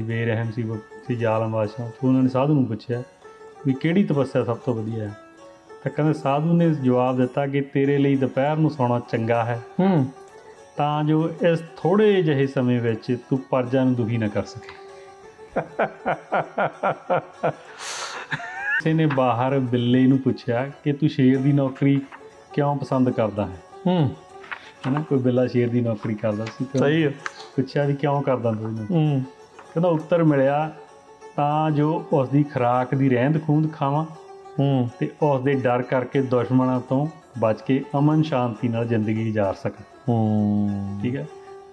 ਬੇਰਹਿਮ ਸੀ ਜ਼ਾਲਮ ਬਾਦਸ਼ਾਹ। तो उन्होंने साधु ਨੂੰ ਪੁੱਛਿਆ ਵੀ ਕਿਹੜੀ ਤਪੱਸਿਆ ਸਭ ਤੋਂ ਵਧੀਆ ਹੈ। ਤਾਂ ਕਹਿੰਦੇ ਸਾਧੂ ਨੇ ਜਵਾਬ ਦਿੱਤਾ ਕਿ ਤੇਰੇ ਲਈ ਦੁਪਹਿਰ ਨੂੰ ਸੌਣਾ ਚੰਗਾ ਹੈ, ਤਾਂ ਜੋ ਇਸ ਥੋੜ੍ਹੇ ਜਿਹੇ ਸਮੇਂ ਵਿੱਚ ਤੂੰ ਪਰਜਾ ਨੂੰ ਦੁਖੀ ਨਾ ਕਰ ਸਕੇ। ਕਿਸੇ ਨੇ ਬਾਹਰ ਬਿੱਲੇ ਨੂੰ ਪੁੱਛਿਆ ਕਿ ਤੂੰ ਸ਼ੇਰ ਦੀ ਨੌਕਰੀ ਕਿਉਂ ਪਸੰਦ ਕਰਦਾ ਹੈ ਹੈ ਨਾ। ਕੋਈ ਬਿੱਲਾ ਸ਼ੇਰ ਦੀ ਨੌਕਰੀ ਕਰਦਾ ਸੀ। ਸਹੀ ਹੈ। ਪੁੱਛਿਆ ਵੀ ਕਿਉਂ ਕਰਦਾ ਤੂੰ ਇਹਨੂੰ। ਕਹਿੰਦਾ ਉੱਤਰ ਮਿਲਿਆ ਤਾਂ ਜੋ ਉਸ ਦੀ ਖੁਰਾਕ ਦੀ ਰਹਿੰਦ ਖੂੰਹਦ ਖਾਵਾਂ ਅਤੇ ਉਸ ਦੇ ਡਰ ਕਰਕੇ ਦੁਸ਼ਮਣਾਂ ਤੋਂ ਬਚ ਕੇ ਅਮਨ ਸ਼ਾਂਤੀ ਨਾਲ ਜ਼ਿੰਦਗੀ ਗੁਜ਼ਾਰ ਸਕਾਂ। ਠੀਕ ਹੈ।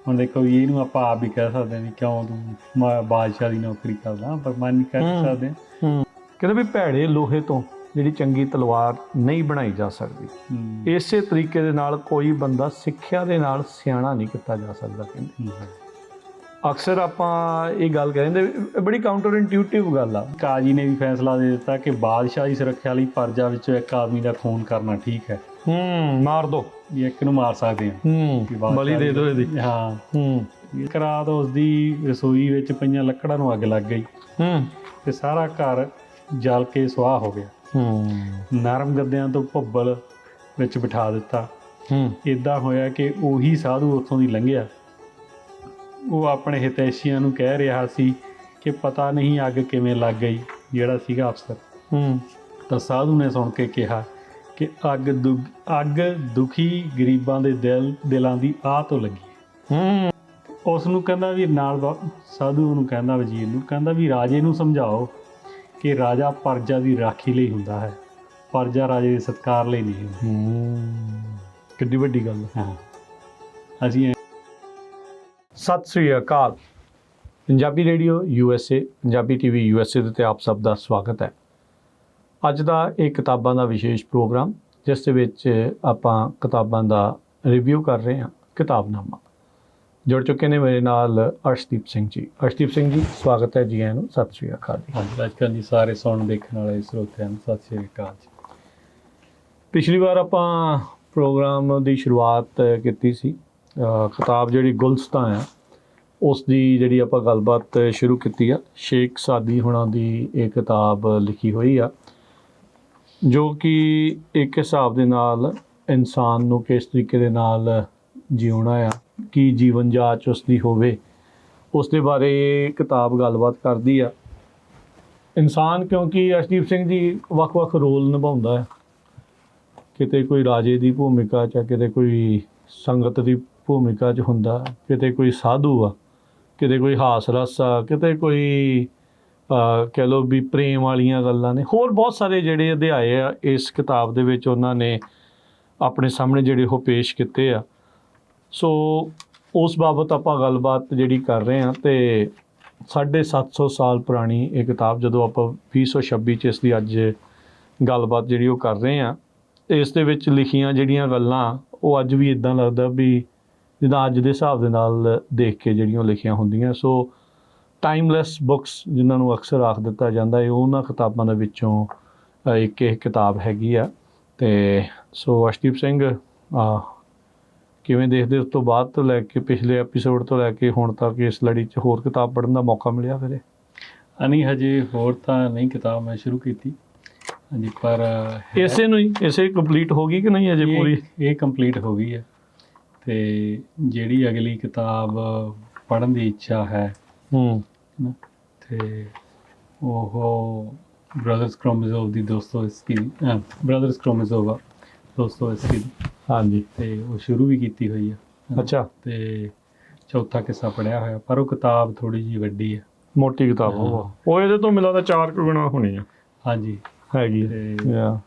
ਹੁਣ ਦੇਖੋ ਵੀ ਇਹਨੂੰ ਆਪਾਂ ਆਪ ਵੀ ਕਹਿ ਸਕਦੇ ਹਾਂ ਵੀ ਕਿਉਂ ਤੂੰ ਬਾਦਸ਼ਾਹ ਦੀ ਨੌਕਰੀ ਕਰਦਾ, ਪਰ ਮਨ ਨਹੀਂ ਕਹਿ ਸਕਦੇ। ਕਹਿੰਦੇ ਵੀ ਭੈੜੇ ਲੋਹੇ ਤੋਂ ਜਿਹੜੀ ਚੰਗੀ ਤਲਵਾਰ ਨਹੀਂ ਬਣਾਈ ਜਾ ਸਕਦੀ, ਇਸੇ ਤਰੀਕੇ ਦੇ ਨਾਲ ਕੋਈ ਬੰਦਾ ਸਿੱਖਿਆ ਦੇ ਨਾਲ ਸਿਆਣਾ ਨਹੀਂ ਕੀਤਾ ਜਾ ਸਕਦਾ। ਕਹਿੰਦੇ ਅਕਸਰ ਆਪਾਂ ਇਹ ਗੱਲ ਕਹਿੰਦੇ, ਬੜੀ ਕਾਊਂਟਰ ਇੰਟਿਊਟਿਵ ਗੱਲ ਆ। ਕਾਜੀ ਨੇ ਵੀ ਫੈਸਲਾ ਦੇ ਦਿੱਤਾ ਕਿ ਬਾਦਸ਼ਾਹ ਦੀ ਸੁਰੱਖਿਆ ਲਈ ਪਰਜਾ ਵਿੱਚੋਂ ਇੱਕ ਆਦਮੀ ਦਾ ਖੂਨ ਕਰਨਾ ਠੀਕ ਹੈ। ਮਾਰ ਦੋ, ਇੱਕ ਨੂੰ ਮਾਰ ਸਕਦੇ ਹਾਂ, ਬਲੀ ਦੇ ਦਿਓ ਇਹਦੀ। ਹਾਂ। ਇੱਕ ਰਾਤ ਉਸਦੀ ਰਸੋਈ ਵਿੱਚ ਪਈਆਂ ਲੱਕੜਾਂ ਨੂੰ ਅੱਗ ਲੱਗ ਗਈ ਤੇ ਸਾਰਾ ਘਰ ਜਲ ਕੇ ਸੁਆਹ ਹੋ ਗਿਆ। ਨਰਮ ਗੱਦਿਆਂ ਤੋਂ ਭੱਬਲ ਵਿੱਚ ਬਿਠਾ ਦਿੱਤਾ। ਇੱਦਾਂ ਹੋਇਆ ਕਿ ਉਹੀ ਸਾਧੂ ਉੱਥੋਂ ਦੀ ਲੰਘਿਆ। ਉਹ ਆਪਣੇ ਹਿਤੈਸ਼ੀਆਂ ਨੂੰ ਕਹਿ ਰਿਹਾ ਸੀ ਕਿ ਪਤਾ ਨਹੀਂ ਅੱਗ ਕਿਵੇਂ ਲੱਗ ਗਈ, ਜਿਹੜਾ ਸੀਗਾ ਅਫਸਰ। ਤਾਂ ਸਾਧੂ ਨੇ ਸੁਣ ਕੇ ਕਿਹਾ ਕਿ ਅੱਗ ਦੁਖੀ ਗਰੀਬਾਂ ਦੇ ਦਿਲਾਂ ਦੀ ਆਹ ਤੋਂ ਲੱਗੀ। ਉਸ ਨੂੰ ਕਹਿੰਦਾ ਵੀ ਨਾਲ ਸਾਧੂ ਨੂੰ ਕਹਿੰਦਾ, ਵਜ਼ੀਰ ਨੂੰ ਕਹਿੰਦਾ ਵੀ ਰਾਜੇ ਨੂੰ ਸਮਝਾਓ ਕਿ ਰਾਜਾ ਪਰਜਾ ਦੀ ਰਾਖੀ ਲਈ ਹੁੰਦਾ ਹੈ, ਪਰਜਾ ਰਾਜੇ ਦੇ ਸਤਿਕਾਰ ਲਈ ਨਹੀਂ ਹੁੰਦੀ। ਕਿੱਡੀ ਵੱਡੀ ਗੱਲ। ਹਾਂ। ਅਸੀਂ Sat Sri Akal. Punjabi radio USA, Punjabi TV USA ਦੇ ਉੱਤੇ ਆਪ ਸਭ ਦਾ ਸਵਾਗਤ ਹੈ। ਅੱਜ ਦਾ ਇਹ ਕਿਤਾਬਾਂ ਦਾ ਵਿਸ਼ੇਸ਼ ਪ੍ਰੋਗਰਾਮ, ਜਿਸ ਦੇ ਵਿੱਚ ਆਪਾਂ ਕਿਤਾਬਾਂ ਦਾ ਰਿਵਿਊ ਕਰ ਰਹੇ ਹਾਂ। ਕਿਤਾਬਨਾਮਾ ਜੁੜ ਚੁੱਕੇ ਨੇ ਮੇਰੇ ਨਾਲ ਅਰਸ਼ਦੀਪ ਸਿੰਘ ਜੀ। ਅਰਸ਼ਦੀਪ ਸਿੰਘ ਜੀ, ਸਵਾਗਤ ਹੈ ਜੀ। ਆਇਆਂ ਨੂੰ ਸਤਿ ਸ੍ਰੀ ਅਕਾਲ ਜੀ। ਹਾਂਜੀ, ਅੱਜ ਕੱਲ੍ਹ ਜੀ ਸਾਰੇ ਸੁਣਨ ਦੇਖਣ ਵਾਲੇ ਸਰੋਤਿਆਂ ਨੂੰ ਸਤਿ ਸ੍ਰੀ ਅਕਾਲ ਜੀ। ਪਿਛਲੀ ਵਾਰ ਆਪਾਂ ਪ੍ਰੋਗਰਾਮ ਦੀ ਸ਼ੁਰੂਆਤ ਕੀਤੀ ਸੀ, ਕਿਤਾਬ ਜਿਹੜੀ ਗੁਲਸਤਾਂ ਆ ਉਸ ਦੀ ਜਿਹੜੀ ਆਪਾਂ ਗੱਲਬਾਤ ਸ਼ੁਰੂ ਕੀਤੀ ਆ। ਸ਼ੇਖ ਸਾਦੀ ਹੁਣਾਂ ਦੀ ਇਹ ਕਿਤਾਬ ਲਿਖੀ ਹੋਈ ਆ, ਜੋ ਕਿ ਇੱਕ ਹਿਸਾਬ ਦੇ ਨਾਲ ਇਨਸਾਨ ਨੂੰ ਕਿਸ ਤਰੀਕੇ ਦੇ ਨਾਲ ਜਿਉਣਾ ਆ, ਕੀ ਜੀਵਨ ਜਾਂਚ ਉਸ ਦੀ ਹੋਵੇ, ਉਸ ਦੇ ਬਾਰੇ ਕਿਤਾਬ ਗੱਲਬਾਤ ਕਰਦੀ ਆ। ਇਨਸਾਨ, ਕਿਉਂਕਿ ਅਰਸ਼ਦੀਪ ਸਿੰਘ ਜੀ ਵੱਖ-ਵੱਖ ਰੋਲ ਨਿਭਾਉਂਦਾ ਹੈ। ਕਿਤੇ ਕੋਈ ਰਾਜੇ ਦੀ ਭੂਮਿਕਾ 'ਚ, ਕਿਤੇ ਕੋਈ ਸੰਗਤ ਦੀ ਭੂਮਿਕਾ 'ਚ ਹੁੰਦਾ, ਕਿਤੇ ਕੋਈ ਸਾਧੂ ਆ, ਕਿਤੇ ਕੋਈ ਹਾਸ ਰਸ ਆ, ਕਿਤੇ ਕੋਈ ਕਹਿ ਲਓ ਵੀ ਪ੍ਰੇਮ ਵਾਲੀਆਂ ਗੱਲਾਂ ਨੇ। ਹੋਰ ਬਹੁਤ ਸਾਰੇ ਜਿਹੜੇ ਅਧਿਆਏ ਆ ਇਸ ਕਿਤਾਬ ਦੇ ਵਿੱਚ ਉਹਨਾਂ ਨੇ ਆਪਣੇ ਸਾਹਮਣੇ ਜਿਹੜੇ ਉਹ ਪੇਸ਼ ਕੀਤੇ ਆ। ਸੋ ਉਸ ਬਾਬਤ ਆਪਾਂ ਗੱਲਬਾਤ ਜਿਹੜੀ ਕਰ ਰਹੇ ਹਾਂ। ਅਤੇ 750 ਸਾਲ ਪੁਰਾਣੀ ਇਹ ਕਿਤਾਬ, ਜਦੋਂ ਆਪਾਂ 2026 'ਚ ਇਸ ਦੀ ਅੱਜ ਗੱਲਬਾਤ ਜਿਹੜੀ ਉਹ ਕਰ ਰਹੇ ਹਾਂ, ਇਸ ਦੇ ਵਿੱਚ ਲਿਖੀਆਂ ਜਿਹੜੀਆਂ ਗੱਲਾਂ ਉਹ ਅੱਜ ਵੀ ਇੱਦਾਂ ਲੱਗਦਾ ਵੀ ਜਿੱਦਾਂ ਅੱਜ ਦੇ ਹਿਸਾਬ ਦੇ ਨਾਲ ਦੇਖ ਕੇ ਜਿਹੜੀਆਂ ਲਿਖੀਆਂ ਹੁੰਦੀਆਂ। ਸੋ ਟਾਈਮਲੈਸ ਬੁੱਕਸ ਜਿਨ੍ਹਾਂ ਨੂੰ ਅਕਸਰ ਆਖ ਦਿੱਤਾ ਜਾਂਦਾ ਹੈ, ਉਹਨਾਂ ਕਿਤਾਬਾਂ ਦੇ ਵਿੱਚੋਂ ਇੱਕ ਇਹ ਕਿਤਾਬ ਹੈਗੀ ਆ। ਅਤੇ ਸੋ ਅਰਸ਼ਦੀਪ ਸਿੰਘ, ਕਿਵੇਂ ਦੇਖਦੇ ਉਸ ਤੋਂ ਬਾਅਦ ਤੋਂ ਲੈ ਕੇ ਪਿਛਲੇ ਐਪੀਸੋਡ ਤੋਂ ਲੈ ਕੇ ਹੁਣ ਤੱਕ ਇਸ ਲੜੀ 'ਚ ਹੋਰ ਕਿਤਾਬ ਪੜ੍ਹਨ ਦਾ ਮੌਕਾ ਮਿਲਿਆ ਫਿਰ? ਨਹੀਂ, ਹਜੇ ਹੋਰ ਤਾਂ ਨਹੀਂ ਕਿਤਾਬ ਮੈਂ ਸ਼ੁਰੂ ਕੀਤੀ ਹਾਂਜੀ, ਪਰ ਇਸੇ ਕੰਪਲੀਟ ਹੋ ਗਈ ਕਿ ਨਹੀਂ ਅਜੇ ਪੂਰੀ? ਇਹ ਕੰਪਲੀਟ ਹੋ ਗਈ ਹੈ। ਅਤੇ ਜਿਹੜੀ ਅਗਲੀ ਕਿਤਾਬ ਪੜ੍ਹਨ ਦੀ ਇੱਛਾ ਹੈ ਅਤੇ ਉਹ ਬ੍ਰਦਰਸ ਕਾਰਾਮਾਜ਼ੋਵ ਦੀ ਦੋਸਤੋਵਸਕੀ ਦੀ। ਹਾਂਜੀ। ਅਤੇ ਉਹ ਸ਼ੁਰੂ ਵੀ ਕੀਤੀ ਹੋਈ ਹੈ। ਅੱਛਾ। ਅਤੇ ਚੌਥਾ ਕਿੱਸਾ ਪੜ੍ਹਿਆ ਹੋਇਆ, ਪਰ ਉਹ ਕਿਤਾਬ ਥੋੜ੍ਹੀ ਜਿਹੀ ਵੱਡੀ ਹੈ, ਮੋਟੀ ਕਿਤਾਬ। ਉਹ ਇਹਦੇ ਤੋਂ ਮਿਲਦਾ 4 ਗੁਣਾ ਹੋਣੀ ਆ। ਹਾਂਜੀ, ਹੈਗੀ।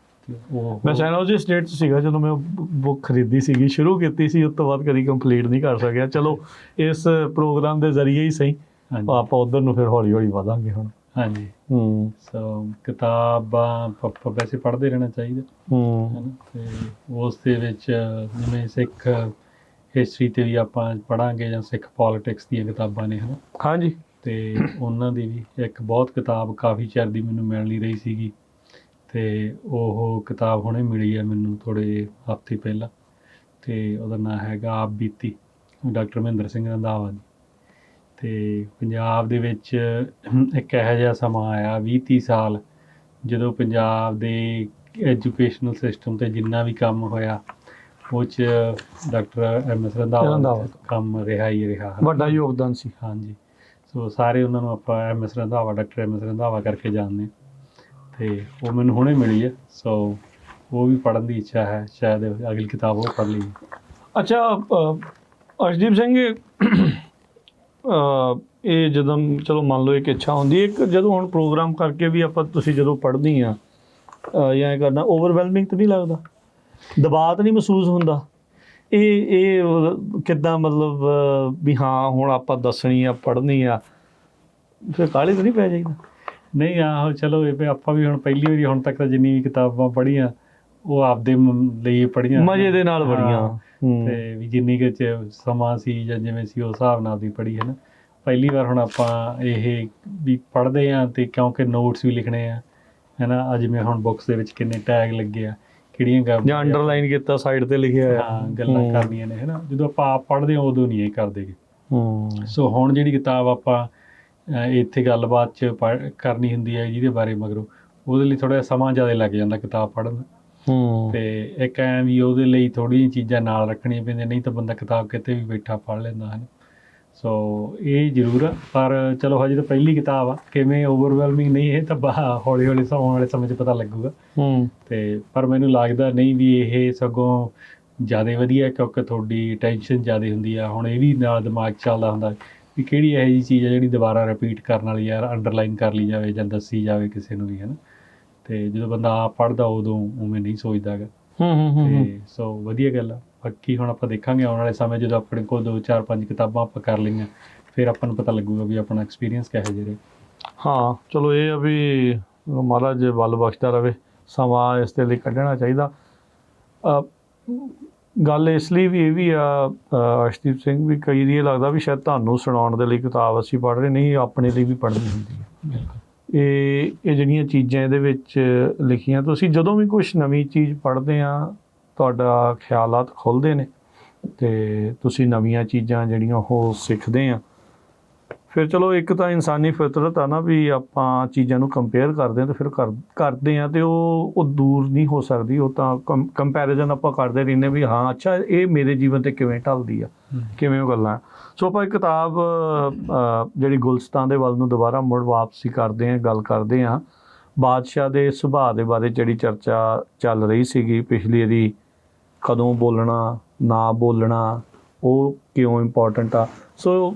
ਮੈਂ ਸਾਇਨੋਲੋਜੀ ਸਟੇਟ 'ਚ ਸੀਗਾ ਜਦੋਂ ਮੈਂ ਬੁੱਕ ਖਰੀਦੀ ਸੀਗੀ, ਸ਼ੁਰੂ ਕੀਤੀ ਸੀ, ਉਸ ਤੋਂ ਬਾਅਦ ਕਦੀ ਕੰਪਲੀਟ ਨਹੀਂ ਕਰ ਸਕਿਆ। ਚਲੋ ਇਸ ਪ੍ਰੋਗਰਾਮ ਦੇ ਜ਼ਰੀਏ ਹੀ ਸਹੀ ਆਪਾਂ ਉੱਧਰ ਨੂੰ ਫਿਰ ਹੌਲੀ ਹੌਲੀ ਵਧਾਂਗੇ ਹੁਣ। ਹਾਂਜੀ। ਸੋ ਕਿਤਾਬਾਂ ਵੈਸੇ ਪੜ੍ਹਦੇ ਰਹਿਣਾ ਚਾਹੀਦਾ ਹੈ ਨਾ। ਅਤੇ ਉਸ ਦੇ ਵਿੱਚ ਜਿਵੇਂ ਸਿੱਖ ਹਿਸਟਰੀ 'ਤੇ ਵੀ ਆਪਾਂ ਪੜ੍ਹਾਂਗੇ, ਜਾਂ ਸਿੱਖ ਪੋਲੀਟਿਕਸ ਦੀਆਂ ਕਿਤਾਬਾਂ ਨੇ, ਹੈ ਨਾ। ਹਾਂਜੀ। ਅਤੇ ਉਹਨਾਂ ਦੀ ਵੀ ਇੱਕ ਬਹੁਤ ਕਿਤਾਬ ਕਾਫੀ ਚਿਰ ਦੀ ਮੈਨੂੰ ਮਿਲ ਨਹੀਂ ਰਹੀ ਸੀਗੀ, ਅਤੇ ਉਹ ਕਿਤਾਬ ਹੁਣੇ ਮਿਲੀ ਹੈ ਮੈਨੂੰ ਥੋੜ੍ਹੇ ਹਫ਼ਤੇ ਪਹਿਲਾਂ। ਅਤੇ ਉਹਦਾ ਨਾਂ ਹੈਗਾ ਆਪ ਬੀਤੀ, ਡਾਕਟਰ ਮਹਿੰਦਰ ਸਿੰਘ ਰੰਧਾਵਾ ਦੀ। ਤੇ ਪੰਜਾਬ ਦੇ ਵਿੱਚ ਇੱਕ ਇਹੋ ਜਿਹਾ ਸਮਾਂ ਆਇਆ 20-30 ਸਾਲ ਜਦੋਂ ਪੰਜਾਬ ਦੇ ਐਜੂਕੇਸ਼ਨਲ ਸਿਸਟਮ 'ਤੇ ਜਿੰਨਾ ਵੀ ਕੰਮ ਹੋਇਆ ਉਹ 'ਚ ਡਾਕਟਰ MS ਰੰਧਾਵਾ ਦਾ ਕੰਮ ਰਿਹਾ ਹੀ ਰਿਹਾ। ਵੱਡਾ ਯੋਗਦਾਨ ਸੀ। ਹਾਂਜੀ, ਸੋ ਸਾਰੇ ਉਹਨਾਂ ਨੂੰ ਆਪਾਂ MS Randhawa, doctor MS Randhawa ਕਰਕੇ ਜਾਣਦੇ, ਅਤੇ ਉਹ ਮੈਨੂੰ ਹੁਣੇ ਮਿਲੀ ਹੈ। ਸੋ ਉਹ ਵੀ ਪੜ੍ਹਨ ਦੀ ਇੱਛਾ ਹੈ, ਸ਼ਾਇਦ ਅਗਲੀ ਕਿਤਾਬ ਉਹ ਪੜ੍ਹ ਲਈ। ਅੱਛਾ, ਅਰਸ਼ਦੀਪ ਸਿੰਘ, ਇਹ ਜਦੋਂ ਚਲੋ ਮੰਨ ਲਓ ਇੱਕ ਇੱਛਾ ਹੁੰਦੀ ਹੈ, ਇੱਕ ਜਦੋਂ ਹੁਣ ਪ੍ਰੋਗਰਾਮ ਕਰਕੇ ਵੀ ਆਪਾਂ ਤੁਸੀਂ ਜਦੋਂ ਪੜ੍ਹਦੀ ਆ ਜਾਂ ਇਹ ਕਰਨਾ, ਓਵਰਵੈਲਮਿੰਗ ਤਾਂ ਨਹੀਂ ਲੱਗਦਾ? ਦਬਾਅ ਤਾਂ ਨਹੀਂ ਮਹਿਸੂਸ ਹੁੰਦਾ? ਇਹ ਕਿੱਦਾਂ ਮਤਲਬ ਵੀ ਹਾਂ ਹੁਣ ਆਪਾਂ ਦੱਸਣੀ ਆ, ਪੜ੍ਹਨੀ ਆ, ਫਿਰ ਕਾਹਲੀ ਤਾਂ ਨਹੀਂ ਪੈ ਜਾਈਦਾ? ਨਹੀਂ, ਆਹੋ ਚਲੋ ਇਹ ਆਪਾਂ ਵੀ ਹੁਣ ਪਹਿਲੀ ਵਾਰੀ ਹੁਣ ਤੱਕ ਤਾਂ ਜਿੰਨੀ ਵੀ ਕਿਤਾਬਾਂ ਪੜ੍ਹੀਆਂ ਉਹ ਆਪਦੇ ਲਈ ਪੜ੍ਹੀਆਂ, ਮਜ਼ੇ ਦੇ ਨਾਲ ਪੜ੍ਹੀਆਂ, ਅਤੇ ਵੀ ਜਿੰਨੀ ਕੁ ਸਮਾਂ ਸੀ ਜਾਂ ਜਿਵੇਂ ਸੀ ਉਸ ਹਿਸਾਬ ਨਾਲ ਵੀ ਪੜ੍ਹੀ ਹੈ ਨਾ। ਪਹਿਲੀ ਵਾਰ ਹੁਣ ਆਪਾਂ ਇਹ ਵੀ ਪੜ੍ਹਦੇ ਹਾਂ ਅਤੇ ਕਿਉਂਕਿ ਨੋਟਸ ਵੀ ਲਿਖਣੇ ਆ ਹੈ ਨਾ। ਜਿਵੇਂ ਹੁਣ ਬੁੱਕਸ ਦੇ ਵਿੱਚ ਕਿੰਨੇ ਟੈਗ ਲੱਗੇ ਆ, ਕਿਹੜੀਆਂ ਗੱਲਾਂ ਜਾਂ ਅੰਡਰਲਾਈਨ ਕੀਤਾ, ਸਾਈਡ 'ਤੇ ਲਿਖਿਆ, ਹਾਂ ਗੱਲਾਂ ਕਰਨੀਆਂ ਨੇ ਹੈ ਨਾ। ਜਦੋਂ ਆਪਾਂ ਆਪ ਪੜ੍ਹਦੇ ਹਾਂ ਉਦੋਂ ਨਹੀਂ ਇਹ ਕਰਦੇ ਗੇ। ਸੋ ਹੁਣ ਜਿਹੜੀ ਕਿਤਾਬ ਆਪਾਂ ਇੱਥੇ ਗੱਲਬਾਤ 'ਚ ਕਰਨੀ ਹੁੰਦੀ ਹੈ ਜਿਹਦੇ ਬਾਰੇ, ਮਗਰੋਂ ਉਹਦੇ ਲਈ ਥੋੜ੍ਹਾ ਜਿਹਾ ਸਮਾਂ ਜ਼ਿਆਦਾ ਲੱਗ ਜਾਂਦਾ ਕਿਤਾਬ ਪੜ੍ਹਨ। ਅਤੇ ਇੱਕ ਐਂ ਵੀ ਉਹਦੇ ਲਈ ਥੋੜ੍ਹੀਆਂ ਜਿਹੀਆਂ ਚੀਜ਼ਾਂ ਨਾਲ ਰੱਖਣੀਆਂ ਪੈਂਦੀਆਂ, ਨਹੀਂ ਤਾਂ ਬੰਦਾ ਕਿਤਾਬ ਕਿਤੇ ਵੀ ਬੈਠਾ ਪੜ੍ਹ ਲੈਂਦਾ ਹੈ। ਸੋ ਇਹ ਜ਼ਰੂਰ ਆ, ਪਰ ਚਲੋ ਹਜੇ ਤਾਂ ਪਹਿਲੀ ਕਿਤਾਬ ਆ, ਕਿਵੇਂ ਓਵਰਵੈਲਮਿੰਗ ਨਹੀਂ, ਇਹ ਤਾਂ ਹੌਲੀ ਹੌਲੀ ਆਉਣ ਵਾਲੇ ਸਮੇਂ 'ਚ ਪਤਾ ਲੱਗੂਗਾ। ਅਤੇ ਪਰ ਮੈਨੂੰ ਲੱਗਦਾ ਨਹੀਂ ਵੀ ਇਹ ਸਗੋਂ ਜ਼ਿਆਦਾ ਵਧੀਆ, ਕਿਉਂਕਿ ਤੁਹਾਡੀ ਟੈਨਸ਼ਨ ਜ਼ਿਆਦਾ ਹੁੰਦੀ ਆ। ਹੁਣ ਇਹ ਵੀ ਨਾਲ ਦਿਮਾਗ 'ਚ ਚੱਲਦਾ ਹੁੰਦਾ ਵੀ ਕਿਹੜੀ ਇਹੋ ਜਿਹੀ ਚੀਜ਼ ਆ ਜਿਹੜੀ ਦੁਬਾਰਾ ਰਿਪੀਟ ਕਰਨ ਵਾਲੀ ਆ, ਅੰਡਰਲਾਈਨ ਕਰ ਲਈ ਜਾਵੇ ਜਾਂ ਦੱਸੀ ਜਾਵੇ ਕਿਸੇ ਨੂੰ ਵੀ ਹੈ ਨਾ। ਅਤੇ ਜਦੋਂ ਬੰਦਾ ਆਪ ਪੜ੍ਹਦਾ ਉਦੋਂ ਉਵੇਂ ਨਹੀਂ ਸੋਚਦਾ ਹੈਗਾ। ਅਤੇ ਸੋ ਵਧੀਆ ਗੱਲ ਆ। ਬਾਕੀ ਹੁਣ ਆਪਾਂ ਦੇਖਾਂਗੇ ਆਉਣ ਵਾਲੇ ਸਮੇਂ ਜਦੋਂ ਆਪਣੇ ਕੋਲ 2-4-5 ਕਿਤਾਬਾਂ ਆਪਾਂ ਕਰ ਲਈਆਂ, ਫਿਰ ਆਪਾਂ ਨੂੰ ਪਤਾ ਲੱਗੂਗਾ ਵੀ ਆਪਣਾ ਐਕਸਪੀਰੀਅੰਸ ਕਿਹੋ ਜਿਹੇ ਰਹੇ। ਹਾਂ ਚਲੋ ਇਹ ਆ ਵੀ ਮਹਾਰਾਜ ਵੱਲ ਬਖਸ਼ਦਾ ਰਹੇ, ਸਮਾਂ ਇਸ ਦੇ ਲਈ ਕੱਢਣਾ ਚਾਹੀਦਾ। ਗੱਲ ਇਸ ਲਈ ਵੀ ਇਹ ਵੀ ਆ ਅਰਸ਼ਦੀਪ ਸਿੰਘ, ਵੀ ਕਈ ਵਾਰੀ ਇਹ ਲੱਗਦਾ ਵੀ ਸ਼ਾਇਦ ਤੁਹਾਨੂੰ ਸੁਣਾਉਣ ਦੇ ਲਈ ਕਿਤਾਬ ਅਸੀਂ ਪੜ੍ਹ ਰਹੇ, ਨਹੀਂ ਆਪਣੇ ਲਈ ਵੀ ਪੜ੍ਹਨੀ ਹੁੰਦੀ ਹੈ। ਇਹ ਜਿਹੜੀਆਂ ਚੀਜ਼ਾਂ ਇਹਦੇ ਵਿੱਚ ਲਿਖੀਆਂ, ਤੁਸੀਂ ਜਦੋਂ ਵੀ ਕੁਛ ਨਵੀਂ ਚੀਜ਼ ਪੜ੍ਹਦੇ ਆ ਤੁਹਾਡਾ ਖਿਆਲਾਤ ਖੁੱਲ੍ਹਦੇ ਨੇ ਅਤੇ ਤੁਸੀਂ ਨਵੀਆਂ ਚੀਜ਼ਾਂ ਜਿਹੜੀਆਂ ਉਹ ਸਿੱਖਦੇ ਆ। ਫਿਰ ਚਲੋ ਇੱਕ ਤਾਂ ਇਨਸਾਨੀ ਫਿਤਰਤ ਆ ਨਾ ਵੀ ਆਪਾਂ ਚੀਜ਼ਾਂ ਨੂੰ ਕੰਪੇਅਰ ਕਰਦੇ ਹਾਂ ਅਤੇ ਫਿਰ ਕਰਦੇ ਹਾਂ ਅਤੇ ਉਹ ਦੂਰ ਨਹੀਂ ਹੋ ਸਕਦੀ। ਉਹ ਤਾਂ ਕੰਪੈਰੀਜ਼ਨ ਆਪਾਂ ਕਰਦੇ ਰਹਿੰਦੇ ਵੀ ਹਾਂ ਅੱਛਾ ਇਹ ਮੇਰੇ ਜੀਵਨ 'ਤੇ ਕਿਵੇਂ ਢਲਦੀ ਆ, ਕਿਵੇਂ ਉਹ ਗੱਲਾਂ। ਸੋ ਆਪਾਂ ਇਹ ਕਿਤਾਬ ਜਿਹੜੀ ਗੁਲਸਤਾਂ ਦੇ ਵੱਲ ਨੂੰ ਦੁਬਾਰਾ ਮੁੜ ਵਾਪਸੀ ਕਰਦੇ ਹਾਂ, ਗੱਲ ਕਰਦੇ ਹਾਂ ਬਾਦਸ਼ਾਹ ਦੇ ਸੁਭਾਅ ਦੇ ਬਾਰੇ ਜਿਹੜੀ ਚਰਚਾ ਚੱਲ ਰਹੀ ਸੀਗੀ ਪਿਛਲੀ ਇਹਦੀ, ਕਦੋਂ ਬੋਲਣਾ, ਨਾ ਬੋਲਣਾ, ਉਹ ਕਿਉਂ ਇੰਪੋਰਟੈਂਟ ਆ। ਸੋ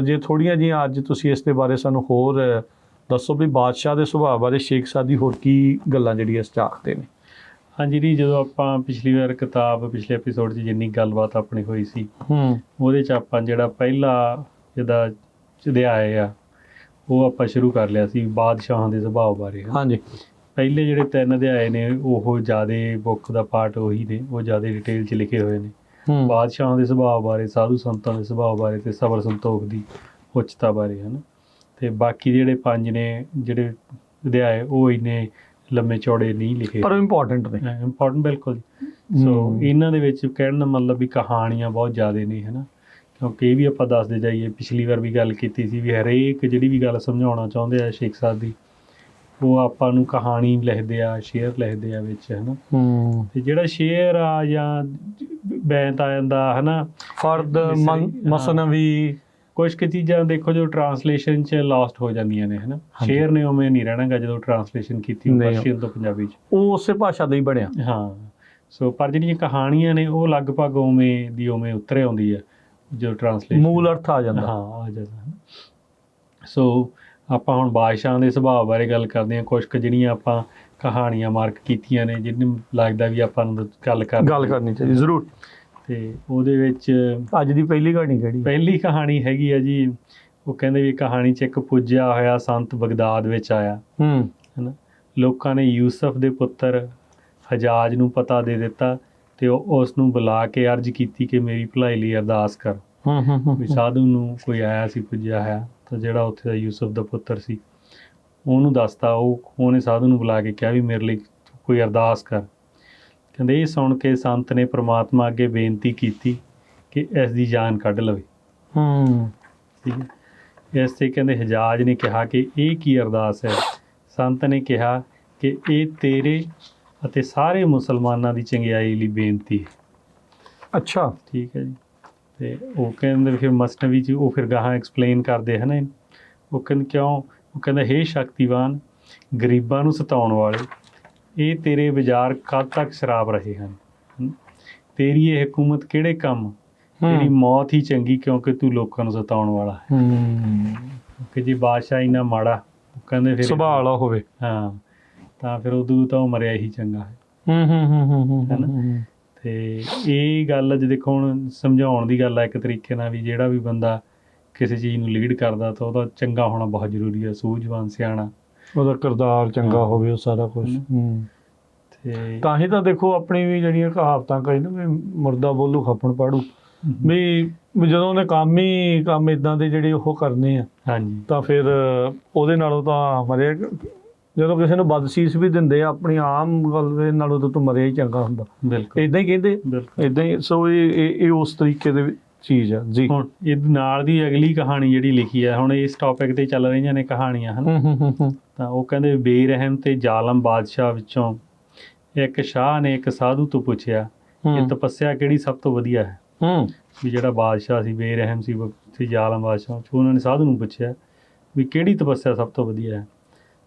ਜੇ ਥੋੜ੍ਹੀਆਂ ਜਿਹੀਆਂ ਅੱਜ ਤੁਸੀਂ ਇਸ ਦੇ ਬਾਰੇ ਸਾਨੂੰ ਹੋਰ ਦੱਸੋ ਵੀ ਬਾਦਸ਼ਾਹ ਦੇ ਸੁਭਾਅ ਬਾਰੇ ਸ਼ੇਖ ਸਾਦੀ ਹੋਰ ਕੀ ਗੱਲਾਂ ਜਿਹੜੀਆਂ ਇਸ 'ਚ ਆਖਦੇ ਨੇ। ਹਾਂਜੀ ਜੀ, ਜਦੋਂ ਆਪਾਂ ਪਿਛਲੀ ਵਾਰ ਕਿਤਾਬ ਪਿਛਲੇ ਐਪੀਸੋਡ 'ਚ ਜਿੰਨੀ ਗੱਲਬਾਤ ਆਪਣੀ ਹੋਈ ਸੀ ਉਹਦੇ 'ਚ ਆਪਾਂ ਜਿਹੜਾ ਪਹਿਲਾ ਜਿਹਦਾ ਅਧਿਆਇ ਆ ਉਹ ਆਪਾਂ ਸ਼ੁਰੂ ਕਰ ਲਿਆ ਸੀ ਬਾਦਸ਼ਾਹਾਂ ਦੇ ਸੁਭਾਅ ਬਾਰੇ। ਹਾਂਜੀ, ਪਹਿਲੇ ਜਿਹੜੇ 3 ਅਧਿਆਏ ਨੇ ਉਹ ਜ਼ਿਆਦਾ ਬੁੱਕ ਦਾ ਪਾਰਟ ਉਹੀ ਨੇ, ਉਹ ਜ਼ਿਆਦਾ ਡਿਟੇਲ 'ਚ ਲਿਖੇ ਹੋਏ ਨੇ ਬਾਦਸ਼ਾਹਾਂ ਦੇ ਸੁਭਾਅ ਬਾਰੇ, ਸਾਧੂ ਸੰਤਾਂ ਦੇ ਸੁਭਾਅ ਬਾਰੇ ਅਤੇ ਸਬਰ ਸੰਤੋਖ ਦੀ ਉੱਚਤਾ ਬਾਰੇ ਹੈ ਨਾ। ਅਤੇ ਬਾਕੀ ਜਿਹੜੇ 5 ਨੇ ਜਿਹੜੇ ਅਧਿਆਏ ਉਹ ਇੰਨੇ ਲੰਮੇ ਚੌੜੇ ਨਹੀਂ ਲਿਖੇ, ਪਰ ਇੰਪੋਰਟੈਂਟ ਨੇ। ਇੰਪੋਰਟੈਂਟ ਬਿਲਕੁਲ। ਸੋ ਇਹਨਾਂ ਦੇ ਵਿੱਚ ਕਹਿਣ ਦਾ ਮਤਲਬ ਵੀ ਕਹਾਣੀਆਂ ਬਹੁਤ ਜ਼ਿਆਦਾ ਨੇ ਹੈ ਨਾ, ਕਿਉਂਕਿ ਇਹ ਵੀ ਆਪਾਂ ਦੱਸਦੇ ਜਾਈਏ, ਪਿਛਲੀ ਵਾਰ ਵੀ ਗੱਲ ਕੀਤੀ ਸੀ ਵੀ ਹਰੇਕ ਜਿਹੜੀ ਵੀ ਗੱਲ ਸਮਝਾਉਣਾ ਚਾਹੁੰਦੇ ਆ ਸ਼ੇਖ ਸਾਦੀ, ਉਹ ਆਪਾਂ ਨੂੰ ਕਹਾਣੀ ਲਿਖਦੇ ਆ, ਸ਼ੇਅਰ ਲਿਖਦੇ ਆ ਵਿੱਚ ਹੈ ਨਾ। ਅਤੇ ਜਿਹੜਾ ਸ਼ੇਅਰ ਆ ਜਾਂ ਬੈਂਤ ਆ ਜਾਂਦਾ ਹੈ ਨਾ, ਫਰਦ ਮਸਨਵੀ, ਕੁਛ ਕੁ ਚੀਜ਼ਾਂ ਦੇਖੋ ਜੋ ਟਰਾਂਸਲੇਸ਼ਨ 'ਚ ਲੋਸਟ ਹੋ ਜਾਂਦੀਆਂ ਨੇ ਹੈ ਨਾ। ਸ਼ੇਅਰ ਨੇ ਉਵੇਂ ਨਹੀਂ ਰਹਿਣਾ ਗਾ ਜਦੋਂ ਟਰਾਂਸਲੇਸ਼ਨ ਕੀਤੀ ਪਰਸ਼ੀਅਨ ਤੋਂ ਪੰਜਾਬੀ 'ਚ, ਉਹ ਉਸੇ ਭਾਸ਼ਾ ਦਾ ਹੀ ਬਣਿਆ। ਹਾਂ, ਸੋ ਪਰ ਜਿਹੜੀਆਂ ਕਹਾਣੀਆਂ ਨੇ ਉਹ ਲਗਭਗ ਉਵੇਂ ਦੀ ਉਵੇਂ ਉਤਰ ਆਉਂਦੀ ਆ ਜਦੋਂ ਟਰਾਂਸਲੇਸ਼ਨ, ਮੂਲ ਅਰਥ ਆ ਜਾਂਦਾ। ਹਾਂ, ਆ ਜਾਂਦਾ। ਸੋ ਆਪਾਂ ਹੁਣ ਬਾਦਸ਼ਾਹਾਂ ਦੇ ਸੁਭਾਅ ਬਾਰੇ ਗੱਲ ਕਰਦੇ ਹਾਂ। ਕੁਛ ਕੁ ਜਿਹੜੀਆਂ ਆਪਾਂ ਕਹਾਣੀਆਂ ਮਾਰਕ ਕੀਤੀਆਂ ਨੇ ਜਿਹਨੂੰ ਲੱਗਦਾ ਵੀ ਆਪਾਂ ਨੂੰ ਗੱਲ ਕਰਨੀ ਚਾਹੀਦੀ ਜ਼ਰੂਰ। ਅਤੇ ਉਹਦੇ ਵਿੱਚ ਅੱਜ ਦੀ ਪਹਿਲੀ ਕਹਾਣੀ ਕਿਹੜੀ? ਪਹਿਲੀ ਕਹਾਣੀ ਹੈਗੀ ਆ ਜੀ, ਉਹ ਕਹਿੰਦੇ ਵੀ ਕਹਾਣੀ 'ਚ ਇੱਕ ਪੁੱਜਿਆ ਹੋਇਆ ਸੰਤ ਬਗਦਾਦ ਵਿੱਚ ਆਇਆ ਹੈ ਨਾ। ਲੋਕਾਂ ਨੇ ਯੂਸਫ ਦੇ ਪੁੱਤਰ ਹਜਾਜ ਨੂੰ ਪਤਾ ਦੇ ਦਿੱਤਾ ਅਤੇ ਉਹ ਉਸ ਨੂੰ ਬੁਲਾ ਕੇ ਅਰਜ਼ ਕੀਤੀ ਕਿ ਮੇਰੀ ਭਲਾਈ ਲਈ ਅਰਦਾਸ ਕਰ। ਵੀ ਸਾਧੂ ਨੂੰ ਕੋਈ ਆਇਆ ਸੀ ਪੁੱਜਿਆ ਹੋਇਆ, ਤਾਂ ਜਿਹੜਾ ਉੱਥੇ ਦਾ ਯੂਸਫ ਦਾ ਪੁੱਤਰ ਸੀ ਉਹਨੂੰ ਦੱਸਤਾ, ਉਹਨੇ ਸਾਧੂ ਨੂੰ ਬੁਲਾ ਕੇ ਕਿਹਾ ਵੀ ਮੇਰੇ ਲਈ ਕੋਈ ਅਰਦਾਸ ਕਰ। ਕਹਿੰਦੇ ਇਹ ਸੁਣ ਕੇ ਸੰਤ ਨੇ ਪ੍ਰਮਾਤਮਾ ਅੱਗੇ ਬੇਨਤੀ ਕੀਤੀ ਕਿ ਇਸ ਦੀ ਜਾਨ ਕੱਢ ਲਵੇ। ਠੀਕ ਹੈ। ਇਸ ਤੇ ਕਹਿੰਦੇ ਹਜਾਜ ਨੇ ਕਿਹਾ ਕਿ ਇਹ ਕੀ ਅਰਦਾਸ ਹੈ। ਸੰਤ ਨੇ ਕਿਹਾ ਕਿ ਇਹ ਤੇਰੇ ਅਤੇ ਸਾਰੇ ਮੁਸਲਮਾਨਾਂ ਦੀ ਚੰਗਿਆਈ ਲਈ ਬੇਨਤੀ ਹੈ। ਅੱਛਾ, ਠੀਕ ਹੈ ਜੀ। ਤੇ ਉਹ ਕਹਿੰਦੇ ਫਿਰ ਮਸਨਵੀ 'ਚ ਉਹ ਫਿਰ ਗਾਹਾਂ ਐਕਸਪਲੇਨ ਕਰਦੇ ਹਨ ਇਹਨੂੰ। ਉਹ ਕਹਿੰਦੇ ਕਿਉਂ? ਉਹ ਕਹਿੰਦਾ ਹੇ ਸ਼ਕਤੀਵਾਨ, ਗਰੀਬਾਂ ਨੂੰ ਸਤਾਉਣ ਵਾਲੇ, ਇਹ ਤੇਰੇ ਬਾਜ਼ਾਰ ਕਦ ਤੱਕ ਸ਼ਰਾਬ ਰਹੇ ਹਨ। ਤੇਰੀ ਇਹ ਹਕੂਮਤ ਕਿਹੜੇ ਕੰਮ, ਤੇਰੀ ਮੌਤ ਹੀ ਚੰਗੀ, ਕਿਉਂਕਿ ਤੂੰ ਲੋਕਾਂ ਨੂੰ ਸਤਾਉਣ ਵਾਲਾ ਹੈ। ਕਿ ਜੇ ਬਾਦਸ਼ਾਹ ਇੰਨਾ ਮਾੜਾ, ਉਹ ਕਹਿੰਦੇ ਫਿਰ ਸੁਭਾਅ ਵਾਲਾ ਹੋਵੇ, ਹਾਂ, ਤਾਂ ਫਿਰ ਉਦੋਂ ਤਾਂ ਉਹ ਮਰਿਆ ਹੀ ਚੰਗਾ ਹੈ। ਹੈ ਨਾ। ਅਤੇ ਇਹ ਗੱਲ ਅੱਜ ਦੇਖੋ ਹੁਣ ਸਮਝਾਉਣ ਦੀ ਗੱਲ ਹੈ ਇੱਕ ਤਰੀਕੇ ਨਾਲ, ਵੀ ਜਿਹੜਾ ਵੀ ਬੰਦਾ ਕਿਸੇ ਚੀਜ਼ ਨੂੰ ਲੀਡ ਕਰਦਾ ਤਾਂ ਉਹਦਾ ਚੰਗਾ ਹੋਣਾ ਬਹੁਤ ਜ਼ਰੂਰੀ ਹੈ, ਸੂਝਵਾਨ, ਸਿਆਣਾ, ਉਹਦਾ ਕਿਰਦਾਰ ਚੰਗਾ ਹੋਵੇ, ਉਹ ਸਾਰਾ ਕੁਛ। ਤੇ ਤਾਂ ਹੀ ਤਾਂ ਦੇਖੋ ਆਪਣੀ ਵੀ ਜਿਹੜੀਆਂ ਕਹਾਵਤਾਂ ਕਹੀ ਨਾ ਵੀ ਮੁਰਦਾ ਬੋਲੂ ਖੱਪਣ ਪਾੜੂ, ਵੀ ਜਦੋਂ ਉਹਨੇ ਕੰਮ ਇੱਦਾਂ ਦੇ ਜਿਹੜੇ ਉਹ ਕਰਨੇ ਆ, ਹਾਂਜੀ, ਤਾਂ ਫਿਰ ਉਹਦੇ ਨਾਲੋਂ ਤਾਂ ਮਰਿਆ। ਜਦੋਂ ਕਿਸੇ ਨੂੰ ਬਦਸੀਸ ਵੀ ਦਿੰਦੇ ਆ, ਆਪਣੀ ਆਮ ਗੱਲ ਦੇ ਨਾਲੋਂ ਤਾਂ ਤੂੰ ਮਰਿਆ ਹੀ ਚੰਗਾ ਹੁੰਦਾ। ਬਿਲਕੁਲ ਇੱਦਾਂ ਹੀ ਕਹਿੰਦੇ, ਬਿਲਕੁਲ ਇੱਦਾਂ ਹੀ। ਸੋ ਇਹ ਉਸ ਤਰੀਕੇ ਦੇ ਚੀਜ਼ ਆ ਜੀ। ਹੁਣ ਇਹ ਨਾਲ ਦੀ ਅਗਲੀ ਕਹਾਣੀ ਜਿਹੜੀ ਲਿਖੀ ਹੈ, ਹੁਣ ਇਸ ਟੌਪਿਕ 'ਤੇ ਚੱਲ ਰਹੀਆਂ ਨੇ ਕਹਾਣੀਆਂ ਹਨ। ਤਾਂ ਉਹ ਕਹਿੰਦੇ ਬੇਰਹਿਮ ਤੇ ਜ਼ਾਲਮ ਬਾਦਸ਼ਾਹ ਵਿੱਚੋਂ ਇੱਕ ਸ਼ਾਹ ਨੇ ਇੱਕ ਸਾਧੂ ਤੋਂ ਪੁੱਛਿਆ ਕਿ ਤਪੱਸਿਆ ਕਿਹੜੀ ਸਭ ਤੋਂ ਵਧੀਆ ਹੈ। ਵੀ ਜਿਹੜਾ ਬਾਦਸ਼ਾਹ ਸੀ ਬੇਰਹਿਮ ਸੀ ਜ਼ਾਲਮ ਬਾਦਸ਼ਾਹ, ਉਹਨਾਂ ਨੇ ਸਾਧੂ ਨੂੰ ਪੁੱਛਿਆ ਵੀ ਕਿਹੜੀ ਤਪੱਸਿਆ ਸਭ ਤੋਂ ਵਧੀਆ ਹੈ।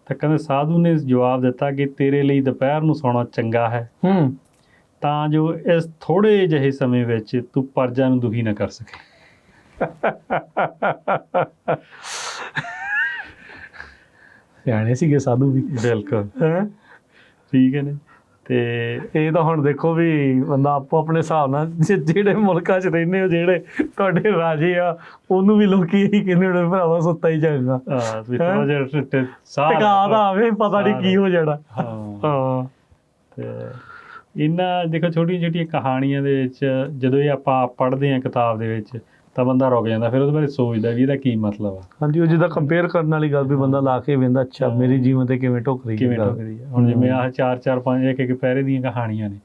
ਤਾਂ ਕਹਿੰਦੇ ਸਾਧੂ ਨੇ ਜਵਾਬ ਦਿੱਤਾ ਕਿ ਤੇਰੇ ਲਈ ਦੁਪਹਿਰ ਨੂੰ ਸੌਣਾ ਚੰਗਾ ਹੈ, ਤਾਂ ਜੋ ਇਸ ਥੋੜ੍ਹੇ ਜਿਹੇ ਸਮੇਂ ਵਿੱਚ ਤੂੰ ਪਰਜਾ ਨੂੰ ਦੁਖੀ ਨਾ ਕਰ ਸਕੇ। ਸਿਆਣੇ ਸੀਗੇ ਸਾਧੂ ਵੀ। ਬਿਲਕੁਲ, ਠੀਕ ਹੈ ਨੇ। ਤੇ ਇਹ ਤਾਂ ਹੁਣ ਦੇਖੋ ਵੀ ਬੰਦਾ ਆਪੋ ਆਪਣੇ ਹਿਸਾਬ ਨਾਲ, ਜਿਹੜੇ ਮੁਲਕਾਂ 'ਚ ਰਹਿੰਦੇ ਹੋ, ਜਿਹੜੇ ਤੁਹਾਡੇ ਰਾਜੇ ਆ, ਉਹਨੂੰ ਵੀ ਲੋਕੀ ਇਹੀ ਕਹਿੰਦੇ ਹੋਣੇ ਭਰਾਵਾ ਸੁੱਤਾ ਹੀ ਚੰਗਾ, ਟਿਕਾ ਦਾ ਆਵੇ, ਪਤਾ ਨਹੀਂ ਕੀ ਹੋ ਜਾਣਾ। ਹਾਂ। ਤੇ ਇਹਨਾਂ ਦੇਖੋ ਛੋਟੀਆਂ ਛੋਟੀਆਂ ਕਹਾਣੀਆਂ ਦੇ ਵਿੱਚ ਜਦੋਂ ਇਹ ਆਪਾਂ ਪੜ੍ਹਦੇ ਹਾਂ ਕਿਤਾਬ ਦੇ ਵਿੱਚ, ਤਾਂ ਬੰਦਾ ਰੁਕ ਜਾਂਦਾ, ਫਿਰ ਉਹਦੇ ਬਾਰੇ ਸੋਚਦਾ ਵੀ ਇਹਦਾ ਕੀ ਮਤਲਬ ਆ। ਹਾਂਜੀ, ਉਹ ਜਿੱਦਾਂ ਕੰਪੇਅਰ ਕਰਨ ਵਾਲੀ ਗੱਲ ਵੀ ਬੰਦਾ ਲਾ ਕੇ ਵੇਂਦਾ, ਅੱਛਾ ਮੇਰੀ ਜੀਵਨ ਤੇ ਕਿਵੇਂ ਢੁੱਕਦੀ ਆ। ਹੁਣ ਜਿਵੇਂ ਆਹ 4-4 5 ਇੱਕ ਪੈਰੇ ਦੀਆਂ ਕਹਾਣੀਆਂ ਨੇ,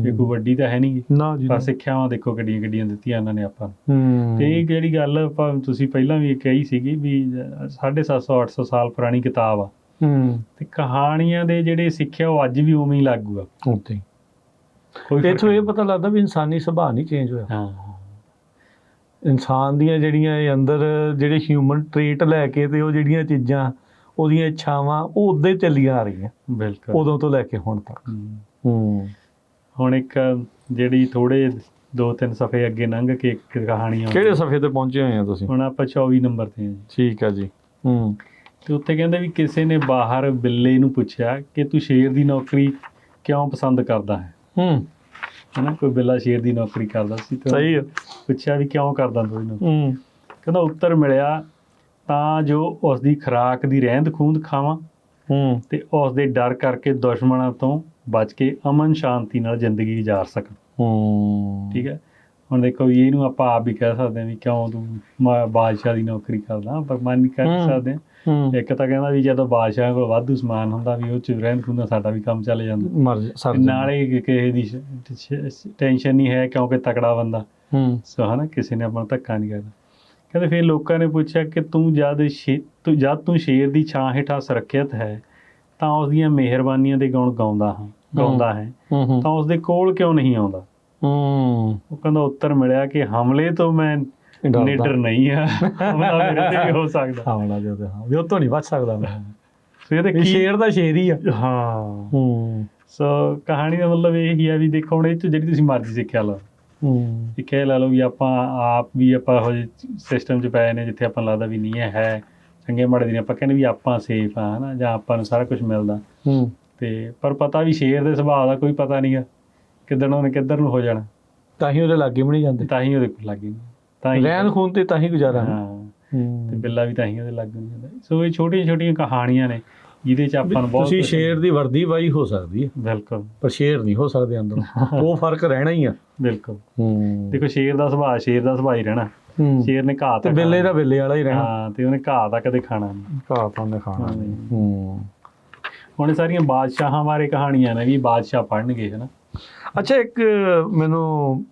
ਇਹ ਕੋਈ ਵੱਡੀ ਤਾਂ ਹੈ ਨਹੀਂ ਨਾ ਜੀ, ਪਰ ਸਿੱਖਿਆਵਾਂ ਦੇਖੋ ਕਿੱਡੀਆਂ ਕਿੱਡੀਆਂ ਦਿੱਤੀਆਂ ਇਹਨਾਂ ਨੇ ਆਪਾਂ ਨੂੰ। ਤੇ ਇਹ ਜਿਹੜੀ ਗੱਲ ਆਪਾਂ ਤੁਸੀਂ ਪਹਿਲਾਂ ਵੀ ਕਹੀ ਸੀਗੀ ਵੀ 750-800 ਸਾਲ ਪੁਰਾਣੀ ਕਿਤਾਬ ਆ, ਤੇ ਕਹਾਣੀਆਂ ਦੇ ਜਿਹੜੇ ਸਿੱਖਿਆ ਉਹ ਅੱਜ ਵੀ ਉਵੇਂ ਹੀ ਲਾਗੂ ਆ। ਇੱਥੋਂ ਇਹ ਪਤਾ ਲੱਗਦਾ ਵੀ ਇਨਸਾਨੀ ਸੁਭਾਅ ਨਹੀਂ ਚੇਂਜ ਹੋਇਆ। ਹਾਂ, ਇਨਸਾਨ ਦੀਆਂ ਜਿਹੜੀਆਂ ਅੰਦਰ ਜਿਹੜੇ ਹਿਊਮਨ ਟ੍ਰੇਟ ਲੈ ਕੇ ਤੇ ਉਹ ਜਿਹੜੀਆਂ ਚੀਜ਼ਾਂ, ਉਹਦੀਆਂ ਇੱਛਾਵਾਂ, ਉਹ ਉੱਦਾਂ ਹੀ ਚੱਲੀਆਂ ਆ ਰਹੀਆਂ। ਬਿਲਕੁਲ, ਉਦੋਂ ਤੋਂ ਲੈ ਕੇ ਹੁਣ ਤੱਕ। ਹੁਣ ਇੱਕ ਜਿਹੜੀ ਥੋੜੇ 2-3 ਸਫ਼ੇ ਅੱਗੇ ਲੰਘ ਕੇ ਇੱਕ ਕਹਾਣੀ ਆ। ਕਿਹੜੇ ਸਫ਼ੇ ਤੇ ਪਹੁੰਚੇ ਹੋਏ ਆ ਤੁਸੀਂ? ਹੁਣ ਆਪਾਂ 24 ਨੰਬਰ ਤੇ ਹਾਂ ਜੀ। ਠੀਕ ਆ ਜੀ। ਤੇ ਉੱਥੇ ਕਹਿੰਦੇ ਵੀ ਕਿਸੇ ਨੇ ਬਾਹਰ ਬਿੱਲੇ ਨੂੰ ਪੁੱਛਿਆ ਕਿ ਤੂੰ ਸ਼ੇਰ ਦੀ ਨੌਕਰੀ ਕਿਉਂ ਪਸੰਦ ਕਰਦਾ ਹੈ। ਹੈ ਨਾ, ਕੋਈ ਬਿੱਲਾ ਸ਼ੇਰ ਦੀ ਨੌਕਰੀ ਕਰਦਾ ਸੀ, ਤੇ ਸਹੀ ਆ, ਪੁੱਛਿਆ ਵੀ ਕਿਉਂ ਕਰਦਾ ਤੂੰ ਇਹਨੂੰ। ਕਹਿੰਦਾ ਉੱਤਰ ਮਿਲਿਆ, ਤਾਂ ਜੋ ਉਸ ਦੀ ਖੁਰਾਕ ਦੀ ਰਹਿੰਦ ਖੂੰਹਦ ਖਾਵਾਂ ਤੇ ਉਸ ਦੇ ਡਰ ਕਰਕੇ ਦੁਸ਼ਮਣਾਂ ਤੋਂ ਬਚ ਕੇ ਅਮਨ ਸ਼ਾਂਤੀ ਨਾਲ ਜ਼ਿੰਦਗੀ ਗੁਜ਼ਾਰ ਸਕਾਂ। ਠੀਕ ਹੈ। ਹੁਣ ਦੇਖੋ ਵੀ ਇਹਨੂੰ ਆਪਾਂ ਆਪ ਵੀ ਕਹਿ ਸਕਦੇ ਹਾਂ ਵੀ ਕਿਉਂ ਤੂੰ ਬਾਦਸ਼ਾਹ ਦੀ ਨੌਕਰੀ ਕਰਦਾ, ਪਰ ਮਨ ਨਹੀਂ ਕਹਿ ਸਕਦੇ ਹਾਂ। ਇੱਕ ਤਾਂ ਕਹਿੰਦਾ ਵੀ ਜਦੋਂ ਬਾਦਸ਼ਾਹ ਕੋਲ ਵਾਧੂ ਸਮਾਨ ਹੁੰਦਾ ਵੀ ਉਹ 'ਚ ਰਹਿੰਦ ਖੂੰਹਦ ਸਾਡਾ ਵੀ ਕੰਮ ਚੱਲ ਜਾਂਦਾ, ਨਾਲੇ ਕਿਸੇ ਦੀ ਟੈਨਸ਼ਨ ਨਹੀਂ ਹੈ ਕਿਉਂਕਿ ਤਕੜਾ ਬੰਦਾ ਸੋ, ਹੈ ਨਾ, ਕਿਸੇ ਨੇ ਆਪਣਾ ਧੱਕਾ ਨਹੀਂ ਕਰਦਾ। ਕਹਿੰਦੇ ਫਿਰ ਲੋਕਾਂ ਨੇ ਪੁੱਛਿਆ ਕਿ ਜਦ ਤੂੰ ਸ਼ੇਰ ਦੀ ਛਾਂ ਹੇਠਾਂ ਸੁਰੱਖਿਅਤ ਹੈ ਤਾਂ ਉਸ ਦੀਆਂ ਮਿਹਰਬਾਨੀਆਂ ਦੇ ਗੁਣ ਗਾਉਂਦਾ ਹੈ, ਤਾਂ ਉਸਦੇ ਕੋਲ ਕਿਉਂ ਨਹੀਂ ਆਉਂਦਾ। ਉਹ ਕਹਿੰਦਾ ਉੱਤਰ ਮਿਲਿਆ ਕਿ ਹਮਲੇ ਤੋਂ ਮੈਂ ਨਿਡਰ ਨਹੀਂ ਆ, ਹਮਲਾ ਮੇਰੇ ਤੇ ਵੀ ਹੋ ਸਕਦਾ, ਹਮਲਾ ਜੋ ਵੀ ਉਹ ਤੋਂ ਨਹੀਂ ਬਚ ਸਕਦਾ ਮੈਂ। ਫਿਰ ਸ਼ੇਰ ਦਾ ਸ਼ੇਰ ਹੀ ਆ। ਹਾਂ। ਸੋ ਕਹਾਣੀ ਦਾ ਮਤਲਬ ਇਹ ਹੀ ਆ ਵੀ ਦੇਖੋ ਹੁਣ ਇਹ 'ਚ ਜਿਹੜੀ ਤੁਸੀਂ ਮਰਜ਼ੀ ਸਿੱਖਿਆ ਲਓ, ਸਿੱਖਿਆ ਲਾ ਲਓ ਵੀ ਆਪਾਂ ਆਪ ਵੀ ਆਪਾਂ ਇਹੋ ਜਿਹੇ ਸਿਸਟਮ 'ਚ ਪਏ ਨੇ ਜਿੱਥੇ ਆਪਾਂ ਲੱਗਦਾ ਵੀ ਨਹੀਂ ਹੈ ਚੰਗੇ ਮਾੜੇ ਦੀ ਆਪਾਂ ਕਹਿੰਦੇ ਵੀ ਆਪਾਂ ਸੇਫ ਹਾਂ, ਹੈ ਨਾ, ਜਾਂ ਆਪਾਂ ਨੂੰ ਸਾਰਾ ਕੁਛ ਮਿਲਦਾ। ਤੇ ਪਰ ਪਤਾ ਵੀ ਸ਼ੇਰ ਦੇ ਸੁਭਾਅ ਦਾ ਕੋਈ ਪਤਾ ਨਹੀਂ ਗਾ, ਕਿੱਦਣ ਉਹਨੇ ਕਿੱਧਰ ਨੂੰ ਹੋ ਜਾਣਾ। ਤਾਂ ਹੀ ਉਹਦੇ ਲਾਗੇ ਵੀ ਨਹੀਂ ਜਾਂਦੇ, ਤਾਂ ਹੀ ਉਹਦੇ ਕੋਲ ਲਾਗੇ ਨਹੀਂ, ਤਾਂ ਹੀ ਰਹਿਣ ਖੂਨ ਤੇ ਤਾਂ ਹੀ ਗੁਜ਼ਾਰਾ। ਹਾਂ, ਤੇ ਬਿੱਲਾ ਵੀ ਤਾਂ ਹੀ ਉਹਦੇ ਲਾਗੇ ਨਹੀਂ ਜਾਂਦਾ। ਸੋ ਇਹ ਛੋਟੀਆਂ ਛੋਟੀਆਂ ਕਹਾਣੀਆਂ ਨੇ ਜਿਹਦੇ 'ਚ ਆਪਾਂ ਨੂੰ ਬਹੁਤ। ਤੁਸੀਂ ਸ਼ੇਰ ਦੀ ਵਰਦੀ ਵਾਈ ਹੋ ਸਕਦੀ ਹੈ, ਬਿਲਕੁਲ, ਪਰ ਸ਼ੇਰ ਨਹੀਂ ਹੋ ਸਕਦੇ ਅੰਦਰੋਂ, ਉਹ ਫਰਕ ਰਹਿਣਾ ਹੀ ਆ। ਬਿਲਕੁਲ। ਦੇਖੋ ਸ਼ੇਰ ਦਾ ਸੁਭਾਅ ਹੀ ਰਹਿਣਾ, ਸ਼ੇਰ ਨੇ ਘਾਹ ਤਾਂ ਬਿੱਲੇ ਦਾ ਬਿੱਲੇ ਵਾਲਾ ਹੀ ਰਹਿਣਾ। ਹਾਂ, ਤੇ ਉਹਨੇ ਘਾਹ ਤਾਂ ਕਦੇ ਖਾਣਾ ਨਹੀਂ, ਘਾਹ ਤਾਂ ਉਹਨੇ ਖਾਣਾ ਨਹੀਂ। ਹੁਣ ਇਹ ਸਾਰੀਆਂ ਬਾਦਸ਼ਾਹਾਂ ਬਾਰੇ ਕਹਾਣੀਆਂ ਨੇ ਵੀ ਬਾਦਸ਼ਾਹ ਪੜ੍ਹਨਗੇ, ਹੈ ਨਾ। ਅੱਛਾ, ਇੱਕ ਮੈਨੂੰ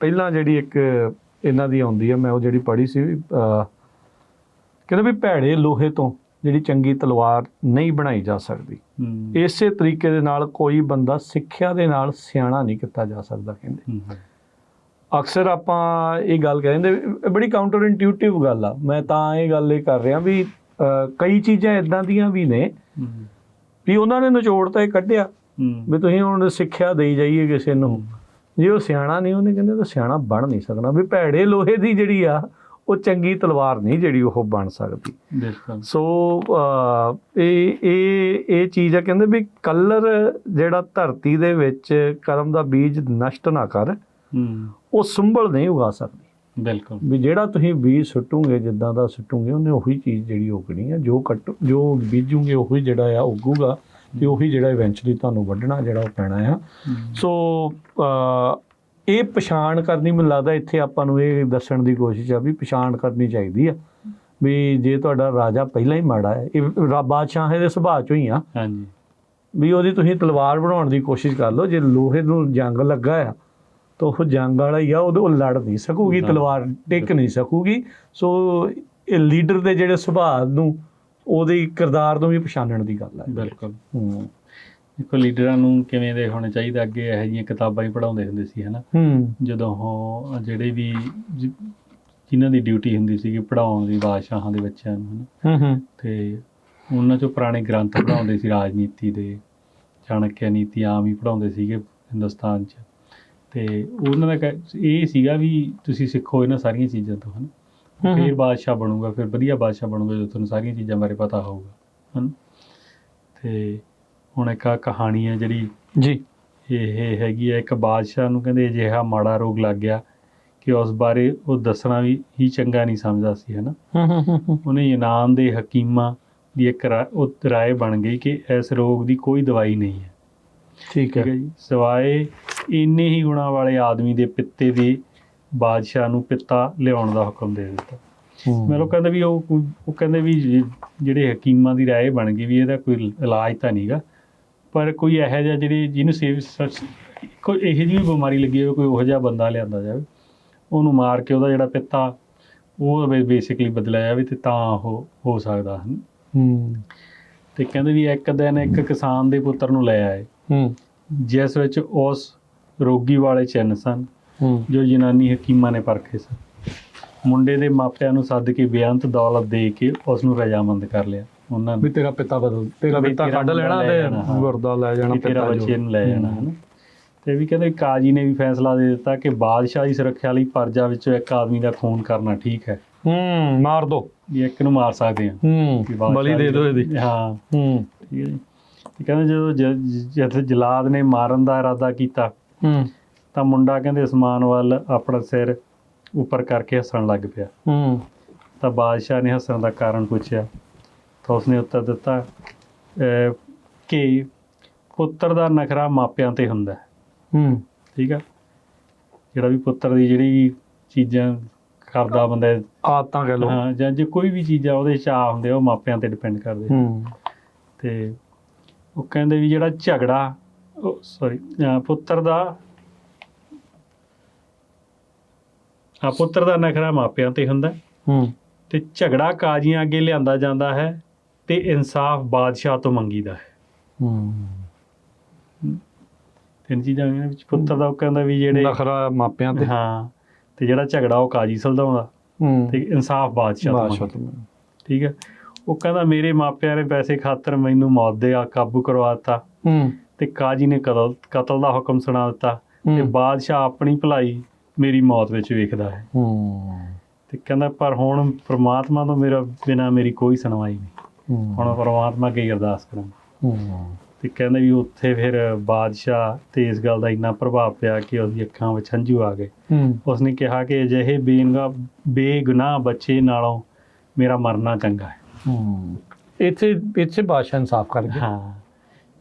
ਪਹਿਲਾਂ ਜਿਹੜੀ ਇੱਕ ਇਹਨਾਂ ਦੀ ਆਉਂਦੀ ਆ, ਮੈਂ ਉਹ ਜਿਹੜੀ ਪੜ੍ਹੀ ਸੀ ਕਹਿੰਦੇ ਵੀ ਭੈੜੇ ਲੋਹੇ ਤੋਂ ਜਿਹੜੀ ਚੰਗੀ ਤਲਵਾਰ ਨਹੀਂ ਬਣਾਈ ਜਾ ਸਕਦੀ, ਇਸੇ ਤਰੀਕੇ ਦੇ ਨਾਲ ਕੋਈ ਬੰਦਾ ਸਿੱਖਿਆ ਦੇ ਨਾਲ ਸਿਆਣਾ ਨਹੀਂ ਕੀਤਾ ਜਾ ਸਕਦਾ। ਕਹਿੰਦੇ ਅਕਸਰ ਆਪਾਂ ਇਹ ਗੱਲ ਕਹਿੰਦੇ, ਬੜੀ ਕਾਊਂਟਰ ਇੰਟਿਊਟਿਵ ਗੱਲ ਆ, ਮੈਂ ਤਾਂ ਇਹ ਗੱਲ ਇਹ ਕਰ ਰਿਹਾ ਵੀ ਕਈ ਚੀਜ਼ਾਂ ਇਦਾਂ ਦੀਆਂ ਵੀ ਨੇ ਵੀ ਉਹਨਾਂ ਨੇ ਨਿਚੋੜ ਤਾਂ ਇਹ ਕੱਢਿਆ ਵੀ ਤੁਸੀਂ ਹੁਣ ਸਿੱਖਿਆ ਦੇਈ ਜਾਈਏ ਕਿਸੇ ਨੂੰ, ਜੇ ਉਹ ਸਿਆਣਾ ਨਹੀਂ ਉਹਨੇ ਕਹਿੰਦੇ ਤਾਂ ਸਿਆਣਾ ਬਣ ਨਹੀਂ ਸਕਣਾ। ਵੀ ਭੈੜੇ ਲੋਹੇ ਦੀ ਜਿਹੜੀ ਆ ਉਹ ਚੰਗੀ ਤਲਵਾਰ ਨਹੀਂ ਜਿਹੜੀ ਉਹ ਬਣ ਸਕਦੀ। ਸੋ ਇਹ ਚੀਜ਼ ਆ, ਕਹਿੰਦੇ ਵੀ ਕਲਰ ਜਿਹੜਾ ਧਰਤੀ ਦੇ ਵਿੱਚ ਕਰਮ ਦਾ ਬੀਜ ਨਸ਼ਟ ਨਾ ਕਰ, ਉਹ ਸੁੰਬਲ ਨਹੀਂ ਉਗਾ ਸਕਦੀ। ਬਿਲਕੁਲ, ਵੀ ਜਿਹੜਾ ਤੁਸੀਂ ਬੀਜ ਸੁੱਟੋਗੇ, ਜਿੱਦਾਂ ਦਾ ਸੁੱਟੋਗੇ ਉਹਨੇ ਉਹੀ ਚੀਜ਼ ਜਿਹੜੀ ਉਗਣੀ ਆ, ਜੋ ਬੀਜੋਗੇ ਉਹੀ ਜਿਹੜਾ ਆ ਉੱਗੂਗਾ, ਤੇ ਉਹੀ ਜਿਹੜਾ ਇਵੈਂਚੁਅਲੀ ਤੁਹਾਨੂੰ ਵੱਢਣਾ ਜਿਹੜਾ ਉਹ ਪੈਣਾ ਆ। ਸੋ ਇਹ ਪਛਾਣ ਕਰਨੀ, ਮੈਨੂੰ ਲੱਗਦਾ ਇੱਥੇ ਆਪਾਂ ਨੂੰ ਇਹ ਦੱਸਣ ਦੀ ਕੋਸ਼ਿਸ਼ ਆ ਵੀ ਪਛਾਣ ਕਰਨੀ ਚਾਹੀਦੀ ਆ ਵੀ ਜੇ ਤੁਹਾਡਾ ਰਾਜਾ ਪਹਿਲਾਂ ਹੀ ਮਾੜਾ ਹੈ, ਇਹ ਬਾਦਸ਼ਾਹ ਦੇ ਸੁਭਾਅ ਚੋਂ ਹੀ ਆ, ਹਾਂਜੀ, ਵੀ ਉਹਦੀ ਤੁਸੀਂ ਤਲਵਾਰ ਬਣਾਉਣ ਦੀ ਕੋਸ਼ਿਸ਼ ਕਰ ਲਓ। ਜੇ ਲੋਹੇ ਨੂੰ ਜੰਗ ਲੱਗਾ ਆ ਤਾਂ ਉਹ ਜੰਗ ਵਾਲਾ ਹੀ ਆ, ਉਹ ਲੜ ਨਹੀਂ ਸਕੂਗੀ, ਤਲਵਾਰ ਟਿਕ ਨਹੀਂ ਸਕੂਗੀ। ਸੋ ਇਹ ਲੀਡਰ ਦੇ ਜਿਹੜੇ ਸੁਭਾਅ ਨੂੰ, ਉਹਦੇ ਕਿਰਦਾਰ ਨੂੰ ਵੀ ਪਛਾਣਨ ਦੀ ਗੱਲ ਹੈ। ਬਿਲਕੁਲ, ਦੇਖੋ ਲੀਡਰਾਂ ਨੂੰ ਕਿਵੇਂ ਦੇ ਹੋਣੇ ਚਾਹੀਦੇ। ਅੱਗੇ ਇਹੋ ਜਿਹੀਆਂ ਕਿਤਾਬਾਂ ਹੀ ਪੜ੍ਹਾਉਂਦੇ ਹੁੰਦੇ ਸੀ, ਹੈ ਨਾ, ਜਦੋਂ ਉਹ ਜਿਹੜੇ ਵੀ ਜਿਨ੍ਹਾਂ ਦੀ ਡਿਊਟੀ ਹੁੰਦੀ ਸੀਗੀ ਪੜ੍ਹਾਉਣ ਦੀ ਬਾਦਸ਼ਾਹਾਂ ਦੇ ਬੱਚਿਆਂ ਨੂੰ, ਹੈ ਨਾ, ਤੇ ਉਹਨਾਂ 'ਚੋਂ ਪੁਰਾਣੇ ਗ੍ਰੰਥ ਪੜ੍ਹਾਉਂਦੇ ਸੀ, ਰਾਜਨੀਤੀ ਦੇ, ਚਾਣਕਿਆ ਨੀਤੀ ਆਮ ਹੀ ਪੜ੍ਹਾਉਂਦੇ ਸੀਗੇ ਹਿੰਦੁਸਤਾਨ 'ਚ। ਤੇ ਉਹਨਾਂ ਦਾ ਇਹ ਸੀਗਾ ਵੀ ਤੁਸੀਂ ਸਿੱਖੋ ਇਹਨਾਂ ਸਾਰੀਆਂ ਚੀਜ਼ਾਂ ਤੋਂ, ਹੈ ਨਾ, ਫਿਰ ਬਾਦਸ਼ਾਹ ਬਣੂਗਾ, ਫਿਰ ਵਧੀਆ ਬਾਦਸ਼ਾਹ ਬਣੂਗਾ ਜਦੋਂ ਤੁਹਾਨੂੰ ਸਾਰੀਆਂ ਚੀਜ਼ਾਂ ਬਾਰੇ ਪਤਾ ਹੋਊਗਾ, ਹੈ ਨਾ। ਤੇ ਹੁਣ ਇੱਕ ਕਹਾਣੀ ਹੈ ਜਿਹੜੀ ਜੀ, ਇਹ ਹੈਗੀ ਹੈ, ਇੱਕ ਬਾਦਸ਼ਾਹ ਨੂੰ ਕਹਿੰਦੇ ਅਜਿਹਾ ਮਾੜਾ ਰੋਗ ਲੱਗ ਗਿਆ ਕਿ ਉਸ ਬਾਰੇ ਉਹ ਦੱਸਣਾ ਵੀ ਹੀ ਚੰਗਾ ਨਹੀਂ ਸਮਝਦਾ ਸੀ, ਹੈ ਨਾ। ਉਹਨੇ ਯੂਨਾਨ ਦੇ ਹਕੀਮਾਂ ਦੀ ਇੱਕ ਰਾਏ ਬਣ ਗਈ ਕਿ ਇਸ ਰੋਗ ਦੀ ਕੋਈ ਦਵਾਈ ਨਹੀਂ ਹੈ। ਠੀਕ ਹੈ ਜੀ, ਸਿਵਾਏ ਇੰਨੇ ਹੀ ਗੁਣਾਂ ਵਾਲੇ ਆਦਮੀ ਦੇ ਪਿੱਤੇ ਦੇ ਬਾਦਸ਼ਾਹ ਨੂੰ ਪਿੱਤਾ ਲਿਆਉਣ ਦਾ ਹੁਕਮ ਦੇ ਦਿੱਤਾ। ਮਤਲਬ ਕਹਿੰਦੇ ਵੀ ਉਹ ਕਹਿੰਦੇ ਵੀ ਜਿਹੜੇ ਹਕੀਮਾਂ ਦੀ ਰਾਏ ਬਣ ਗਈ ਵੀ ਇਹਦਾ ਕੋਈ ਇਲਾਜ ਤਾਂ ਨਹੀਂ ਗਾ, ਪਰ ਕੋਈ ਇਹੋ ਜਿਹਾ ਜਿਹਨੂੰ ਕੋਈ ਇਹੋ ਜਿਹੀ ਬਿਮਾਰੀ ਲੱਗੀ ਹੋਵੇ, ਕੋਈ ਉਹੋ ਜਿਹਾ ਬੰਦਾ ਲਿਆਂਦਾ ਜਾਵੇ, ਉਹਨੂੰ ਮਾਰ ਕੇ ਉਹਦਾ ਜਿਹੜਾ ਪਿੱਤਾ ਉਹ ਬੇਸਿਕਲੀ ਬਦਲਿਆ ਜਾਵੇ, ਤੇ ਤਾਂ ਉਹ ਹੋ ਸਕਦਾ ਹਨ। ਤੇ ਕਹਿੰਦੇ ਵੀ ਇੱਕ ਦਿਨ ਇੱਕ ਕਿਸਾਨ ਦੇ ਪੁੱਤਰ ਨੂੰ ਲੈ ਆਏ, ਜਿਸ ਵਿੱਚ ਉਸ ਰੋਗੀ ਵਾਲੇ ਚਿੰਨ੍ਹ ਸਨ ਜੋ ਯੂਨਾਨੀ ਹਕੀਮਾਂ ਨੇ ਪਰਖੇ ਸਨ। ਮੁੰਡੇ ਦੇ ਮਾਪਿਆਂ ਨੂੰ ਸੱਦ ਕੇ ਬੇਅੰਤ ਦੌਲਤ ਦੇ ਕੇ ਉਸ ਨੂੰ ਰਜਾਮੰਦ ਕਰ ਲਿਆ ਉਹਨਾਂ ਨੇ, ਵੀ ਤੇਰਾ ਪਿੱਤਾ ਕੱਢ ਲੈਣਾ ਤੇ ਗੁਰਦਾ ਲੈ ਜਾਣਾ, ਤੇਰਾ ਬੱਚੇ ਨੂੰ ਲੈ ਜਾਣਾ, ਹੈ ਨਾ। ਤੇ ਵੀ ਕਹਿੰਦੇ ਕਾਜੀ ਨੇ ਵੀ ਫੈਸਲਾ ਦੇ ਦਿੱਤਾ ਕਿ ਬਾਦਸ਼ਾਹੀ ਸੁਰੱਖਿਆ ਲਈ ਪ੍ਰਜਾ ਵਿੱਚੋਂ ਇੱਕ ਆਦਮੀ ਦਾ ਖੂਨ ਕਰਨਾ ਠੀਕ ਹੈ। ਮਾਰ ਦੋ, ਵੀ ਇੱਕ ਨੂੰ ਮਾਰ ਸਕਦੇ ਹਾਂ, ਬਲੀ ਦੇ ਦਿਓ ਇਹਦੀ। ਹਾਂ, ਠੀਕ ਹੈ ਜੀ। ਤੇ ਕਹਿੰਦੇ ਜਦੋਂ ਜਲਾਦ ਨੇ ਮਾਰਨ ਦਾ ਇਰਾਦਾ ਕੀਤਾ ਤਾਂ ਮੁੰਡਾ ਕਹਿੰਦੇ ਅਸਮਾਨ ਵੱਲ ਆਪਣਾ ਸਿਰ ਉੱਪਰ ਕਰਕੇ ਹੱਸਣ ਲੱਗ ਪਿਆ। ਤਾਂ ਬਾਦਸ਼ਾਹ ਨੇ ਹੱਸਣ ਦਾ ਕਾਰਨ ਪੁੱਛਿਆ ਤਾਂ ਉਸਨੇ ਉੱਤਰ ਦਿੱਤਾ ਕਿ ਪੁੱਤਰ ਦਾ ਨਖਰਾ ਮਾਪਿਆਂ 'ਤੇ ਹੁੰਦਾ। ਠੀਕ ਆ, ਜਿਹੜਾ ਵੀ ਪੁੱਤਰ ਦੀ ਜਿਹੜੀ ਵੀ ਚੀਜ਼ਾਂ ਕਰਦਾ ਬੰਦਾ, ਆਦਤਾਂ ਕਹਿ ਲਓ, ਹਾਂ, ਜਾਂ ਜੇ ਕੋਈ ਵੀ ਚੀਜ਼ਾਂ ਉਹਦੇ ਚਾਅ ਹੁੰਦੇ ਉਹ ਮਾਪਿਆਂ 'ਤੇ ਡਿਪੈਂਡ ਕਰਦੇ। ਤੇ ਉਹ ਕਹਿੰਦੇ ਵੀ ਜਿਹੜਾ ਝਗੜਾ ਪੁੱਤਰ ਦਾ ਨਖਰਾ ਮਾਪਿਆਂ 'ਤੇ ਹੁੰਦਾ, ਤੇ ਝਗੜਾ ਕਾਜ਼ੀਆਂ ਅੱਗੇ ਲਿਆਂਦਾ ਜਾਂਦਾ ਹੈ, ਤੇ ਇਨਸਾਫ ਬਾਦਸ਼ਾਹ ਤੋਂ ਮੰਗੀਦਾ ਹੈ। ਤਿੰਨ ਚੀਜ਼ਾਂ ਵਿੱਚ ਪੁੱਤਰ ਦਾ ਉਹ ਕਹਿੰਦਾ ਵੀ ਜਿਹੜੇ ਨਖਰਾ ਮਾਪਿਆਂ 'ਤੇ, ਹਾਂ, ਤੇ ਜਿਹੜਾ ਝਗੜਾ ਉਹ ਕਾਜ਼ੀ ਸੁਲਝਾਉਂਦਾ, ਤੇ ਇਨਸਾਫ ਬਾਦਸ਼ਾਹ ਤੋਂ। ਠੀਕ ਹੈ, ਉਹ ਕਹਿੰਦਾ ਮੇਰੇ ਮਾਪਿਆਂ ਨੇ ਪੈਸੇ ਖਾਤਰ ਮੈਨੂੰ ਮੌਤ ਦੇ ਕਾਬੂ ਕਰਵਾ ਦਿੱਤਾ, ਤੇ ਕਾਜ਼ੀ ਨੇ ਕਤਲ ਦਾ ਹੁਕਮ ਸੁਣਾ ਦਿੱਤਾ, ਤੇ ਬਾਦਸ਼ਾਹ ਆਪਣੀ ਭਲਾਈ ਮੇਰੀ ਮੌਤ ਵਿੱਚ ਵੇਖਦਾ ਹੈ। ਤੇ ਕਹਿੰਦਾ ਪਰ ਹੁਣ ਪਰਮਾਤਮਾ ਤੋਂ ਬਿਨਾਂ ਮੇਰੀ ਕੋਈ ਸੁਣਵਾਈ ਨਹੀਂ, ਹੁਣ ਪਰਮਾਤਮਾ ਅੱਗੇ ਅਰਦਾਸ ਕਰਾਂਗਾ। ਤੇ ਕਹਿੰਦੇ ਵੀ ਉੱਥੇ ਫਿਰ ਬਾਦਸ਼ਾਹ ਤੇ ਇਸ ਗੱਲ ਦਾ ਇੰਨਾ ਪ੍ਰਭਾਵ ਪਿਆ ਕਿ ਉਹਦੀ ਅੱਖਾਂ ਵਿੱਚ ਹੰਝੂ ਆ ਗਏ। ਉਸਨੇ ਕਿਹਾ ਕਿ ਅਜਿਹੇ ਬੇਗੁਨਾਹ ਬੱਚੇ ਨਾਲੋਂ ਮੇਰਾ ਮਰਨਾ ਚੰਗਾ ਹੈ। ਇੱਥੇ ਬਾਦਸ਼ਾਹ ਇਨਸਾਫ ਕਰ ਗਿਆ। ਹਾਂ,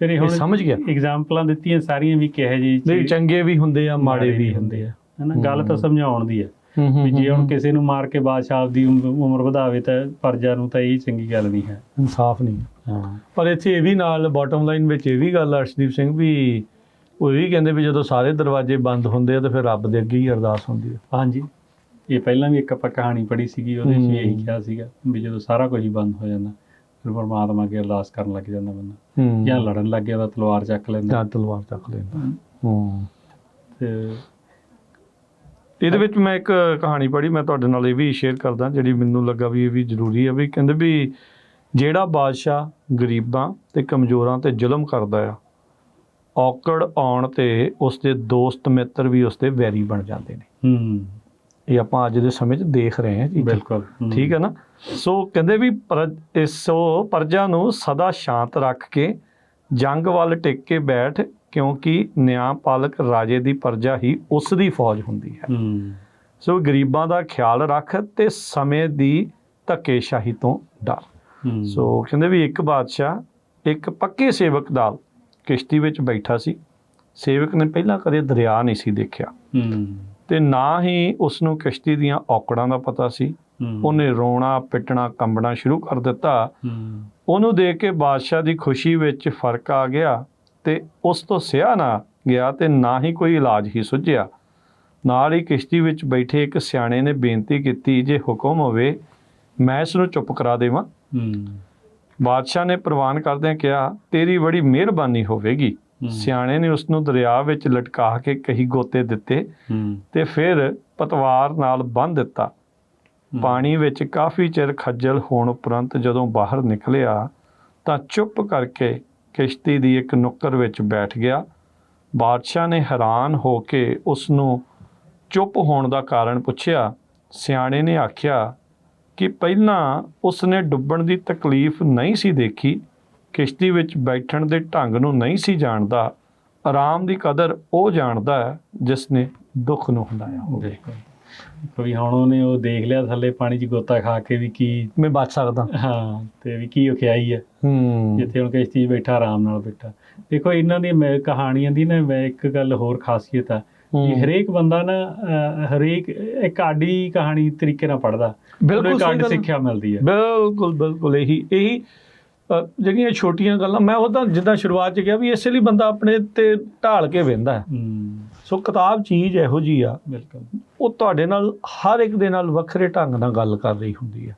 ਫਿਰ ਇਹ ਹੁਣ ਸਮਝ ਗਿਆ। ਐਗਜ਼ਾਮਪਲਾਂ ਦਿੱਤੀਆਂ ਸਾਰੀਆਂ ਵੀ ਕਿਹੋ ਜਿਹੇ ਚੰਗੇ ਵੀ ਹੁੰਦੇ ਆ, ਮਾੜੇ ਵੀ ਹੁੰਦੇ ਆ, ਹੈ ਨਾ। ਗੱਲ ਤਾਂ ਸਮਝਾਉਣ ਦੀ ਹੈ ਵੀ ਜੇ ਹੁਣ ਕਿਸੇ ਨੂੰ ਮਾਰ ਕੇ ਬਾਦਸ਼ਾਹ ਦੀ ਉਮਰ ਵਧਾਵੇ ਤਾਂ ਪ੍ਰਜਾ ਨੂੰ ਤਾਂ ਇਹ ਚੰਗੀ ਗੱਲ ਨਹੀਂ ਹੈ, ਇਨਸਾਫ ਨਹੀਂ। ਹਾਂ, ਪਰ ਇੱਥੇ ਇਹ ਵੀ ਨਾਲ ਬਾਟਮ ਲਾਈਨ ਵਿੱਚ ਇਹ ਵੀ ਗੱਲ ਅਰਸ਼ਦੀਪ ਸਿੰਘ ਵੀ ਉਹ ਵੀ ਕਹਿੰਦੇ ਵੀ ਜਦੋਂ ਸਾਰੇ ਦਰਵਾਜ਼ੇ ਬੰਦ ਹੁੰਦੇ ਆ ਤਾਂ ਫਿਰ ਰੱਬ ਦੇ ਅੱਗੇ ਹੀ ਅਰਦਾਸ ਹੁੰਦੀ ਹੈ। ਹਾਂਜੀ, ਇਹ ਪਹਿਲਾਂ ਵੀ ਇੱਕ ਆਪਾਂ ਕਹਾਣੀ ਪੜ੍ਹੀ ਸੀਗੀ, ਉਹਦੇ 'ਚ ਵੀ ਇਹੀ ਕਿਹਾ ਸੀਗਾ ਵੀ ਜਦੋਂ ਸਾਰਾ ਕੁਝ ਹੀ ਬੰਦ ਹੋ ਜਾਂਦਾ ਫਿਰ ਪਰਮਾਤਮਾ ਅੱਗੇ ਅਰਦਾਸ ਕਰਨ ਲੱਗ ਜਾਂਦਾ ਬੰਦਾ, ਜਾਂ ਲੜਨ ਲੱਗ ਗਿਆ ਤਾਂ ਤਲਵਾਰ ਚੱਕ ਲੈਂਦਾ। ਤੇ ਇਹਦੇ ਵਿੱਚ ਮੈਂ ਇੱਕ ਕਹਾਣੀ ਪੜ੍ਹੀ, ਮੈਂ ਤੁਹਾਡੇ ਨਾਲ ਇਹ ਵੀ ਸ਼ੇਅਰ ਕਰਦਾ, ਜਿਹੜੀ ਮੈਨੂੰ ਲੱਗਾ ਵੀ ਇਹ ਵੀ ਜ਼ਰੂਰੀ ਆ। ਵੀ ਕਹਿੰਦੇ ਵੀ ਜਿਹੜਾ ਬਾਦਸ਼ਾਹ ਗਰੀਬਾਂ ਤੇ ਕਮਜ਼ੋਰਾਂ ਤੇ ਜ਼ੁਲਮ ਕਰਦਾ ਆ, ਔਕੜ ਆਉਣ ਤੇ ਉਸਦੇ ਦੋਸਤ ਮਿੱਤਰ ਵੀ ਉਸਦੇ ਵੈਰੀ ਬਣ ਜਾਂਦੇ ਨੇ। ਇਹ ਆਪਾਂ ਅੱਜ ਦੇ ਸਮੇਂ 'ਚ ਦੇਖ ਰਹੇ ਹਾਂ ਜੀ। ਬਿਲਕੁਲ ਠੀਕ ਹੈ ਨਾ। ਸੋ ਕਹਿੰਦੇ ਵੀ ਸੋ ਪ੍ਰਜਾ ਨੂੰ ਸਦਾ ਸ਼ਾਂਤ ਰੱਖ ਕੇ ਜੰਗ ਵੱਲ ਟਿਕ ਕੇ ਬੈਠ, ਕਿਉਂਕਿ ਨਿਆਂਪਾਲਕ ਰਾਜੇ ਦੀ ਪ੍ਰਜਾ ਹੀ ਉਸ ਦੀ ਫੌਜ ਹੁੰਦੀ ਹੈ। ਸੋ ਗਰੀਬਾਂ ਦਾ ਖਿਆਲ ਰੱਖ ਤੇ ਸਮੇਂ ਦੀ ਧੱਕੇਸ਼ਾਹੀ ਤੋਂ ਡਰ। ਸੋ ਕਹਿੰਦੇ ਵੀ ਇੱਕ ਬਾਦਸ਼ਾਹ ਇੱਕ ਪੱਕੇ ਸੇਵਕ ਨਾਲ ਕਿਸ਼ਤੀ ਵਿੱਚ ਬੈਠਾ ਸੀ। ਸੇਵਕ ਨੇ ਪਹਿਲਾਂ ਕਦੇ ਦਰਿਆ ਨਹੀਂ ਸੀ ਦੇਖਿਆ ਤੇ ਨਾ ਹੀ ਉਸਨੂੰ ਕਿਸ਼ਤੀ ਦੀਆਂ ਔਕੜਾਂ ਦਾ ਪਤਾ ਸੀ। ਉਹਨੇ ਰੋਣਾ ਪਿੱਟਣਾ ਕੰਬਣਾ ਸ਼ੁਰੂ ਕਰ ਦਿੱਤਾ। ਉਹਨੂੰ ਦੇਖ ਕੇ ਬਾਦਸ਼ਾਹ ਦੀ ਖੁਸ਼ੀ ਵਿੱਚ ਫਰਕ ਆ ਗਿਆ ਤੇ ਉਸ ਤੋਂ ਸਿਆ ਨਾ ਗਿਆ ਤੇ ਨਾ ਹੀ ਕੋਈ ਇਲਾਜ ਹੀ ਸੁੱਝਿਆ। ਨਾਲ ਹੀ ਕਿਸ਼ਤੀ ਵਿੱਚ ਬੈਠੇ ਇੱਕ ਸਿਆਣੇ ਨੇ ਬੇਨਤੀ ਕੀਤੀ, ਜੇ ਹੁਕਮ ਹੋਵੇ ਮੈਂ ਇਸ ਨੂੰ ਚੁੱਪ ਕਰਾ ਦੇਵਾਂ। ਬਾਦਸ਼ਾਹ ਨੇ ਪ੍ਰਵਾਨ ਕਰਦਿਆਂ ਕਿਹਾ, ਤੇਰੀ ਬੜੀ ਮਿਹਰਬਾਨੀ ਹੋਵੇਗੀ। ਸਿਆਣੇ ਨੇ ਉਸਨੂੰ ਦਰਿਆ ਵਿੱਚ ਲਟਕਾ ਕੇ ਕਈ ਗੋਤੇ ਦਿੱਤੇ ਤੇ ਫਿਰ ਪਤਵਾਰ ਨਾਲ ਬੰਨ੍ਹ ਦਿੱਤਾ। ਪਾਣੀ ਵਿੱਚ ਕਾਫੀ ਚਿਰ ਖੱਜਲ ਹੋਣ ਉਪਰੰਤ ਜਦੋਂ ਬਾਹਰ ਨਿਕਲਿਆ ਤਾਂ ਚੁੱਪ ਕਰਕੇ ਕਿਸ਼ਤੀ ਦੀ ਇੱਕ ਨੁੱਕਰ ਵਿੱਚ ਬੈਠ ਗਿਆ। ਬਾਦਸ਼ਾਹ ਨੇ ਹੈਰਾਨ ਹੋ ਕੇ ਉਸ ਨੂੰ ਚੁੱਪ ਹੋਣ ਦਾ ਕਾਰਨ ਪੁੱਛਿਆ। ਸਿਆਣੇ ਨੇ ਆਖਿਆ ਕਿ ਪਹਿਲਾਂ ਉਸਨੇ ਡੁੱਬਣ ਦੀ ਤਕਲੀਫ ਨਹੀਂ ਸੀ ਦੇਖੀ, ਕਿਸ਼ਤੀ ਵਿੱਚ ਬੈਠਣ ਦੇ ਢੰਗ ਨੂੰ ਨਹੀਂ ਸੀ ਜਾਣਦਾ। ਆਰਾਮ ਦੀ ਕਦਰ ਉਹ ਜਾਣਦਾ ਹੈ ਜਿਸ ਨੇ ਦੁੱਖ ਨੂੰ ਹੰਢਾਇਆ ਹੋਵੇ। ਕੋਈ ਹੁਣ ਉਹਨੇ ਉਹ ਦੇਖ ਲਿਆ ਥੱਲੇ ਪਾਣੀ 'ਚ ਗੋਤਾ ਖਾ ਕੇ ਵੀ ਕੀ ਮੈਂ ਬਚ ਸਕਦਾ, ਹਾਂ, ਤੇ ਵੀ ਕੀ ਔਖਿਆਈ ਹੈ ਜਿੱਥੇ ਹੁਣ ਕਿਸ਼ਤੀ 'ਚ ਬੈਠਾ ਆਰਾਮ ਨਾਲ ਬੈਠਾ। ਦੇਖੋ ਇਹਨਾਂ ਦੀ ਕਹਾਣੀਆਂ ਦੀ ਨਾ ਇੱਕ ਗੱਲ ਹੋਰ ਖਾਸੀਅਤ ਆ ਕਿ ਹਰੇਕ ਬੰਦਾ ਨਾ ਹਰੇਕ ਇੱਕ ਆਡੀ ਕਹਾਣੀ ਤਰੀਕੇ ਨਾਲ ਪੜ੍ਹਦਾ, ਇੱਕ ਆਡੀ ਸਿੱਖਿਆ ਮਿਲਦੀ ਹੈ। ਬਿਲਕੁਲ ਬਿਲਕੁਲ ਇਹੀ ਜਿਹੜੀਆਂ ਛੋਟੀਆਂ ਗੱਲਾਂ ਮੈਂ ਉਹ ਤਾਂ ਜਿੱਦਾਂ ਸ਼ੁਰੂਆਤ 'ਚ ਕਿਹਾ ਵੀ ਇਸੇ ਲਈ ਬੰਦਾ ਆਪਣੇ ਤੇ ਢਾਲ ਕੇ ਵਹਿੰਦਾ। ਸੋ ਕਿਤਾਬ ਚੀਜ਼ ਇਹੋ ਜਿਹੀ ਆ, ਬਿਲਕੁਲ ਉਹ ਤੁਹਾਡੇ ਨਾਲ ਹਰ ਇੱਕ ਦੇ ਨਾਲ ਵੱਖਰੇ ਢੰਗ ਨਾਲ ਗੱਲ ਕਰ ਰਹੀ ਹੁੰਦੀ ਆ।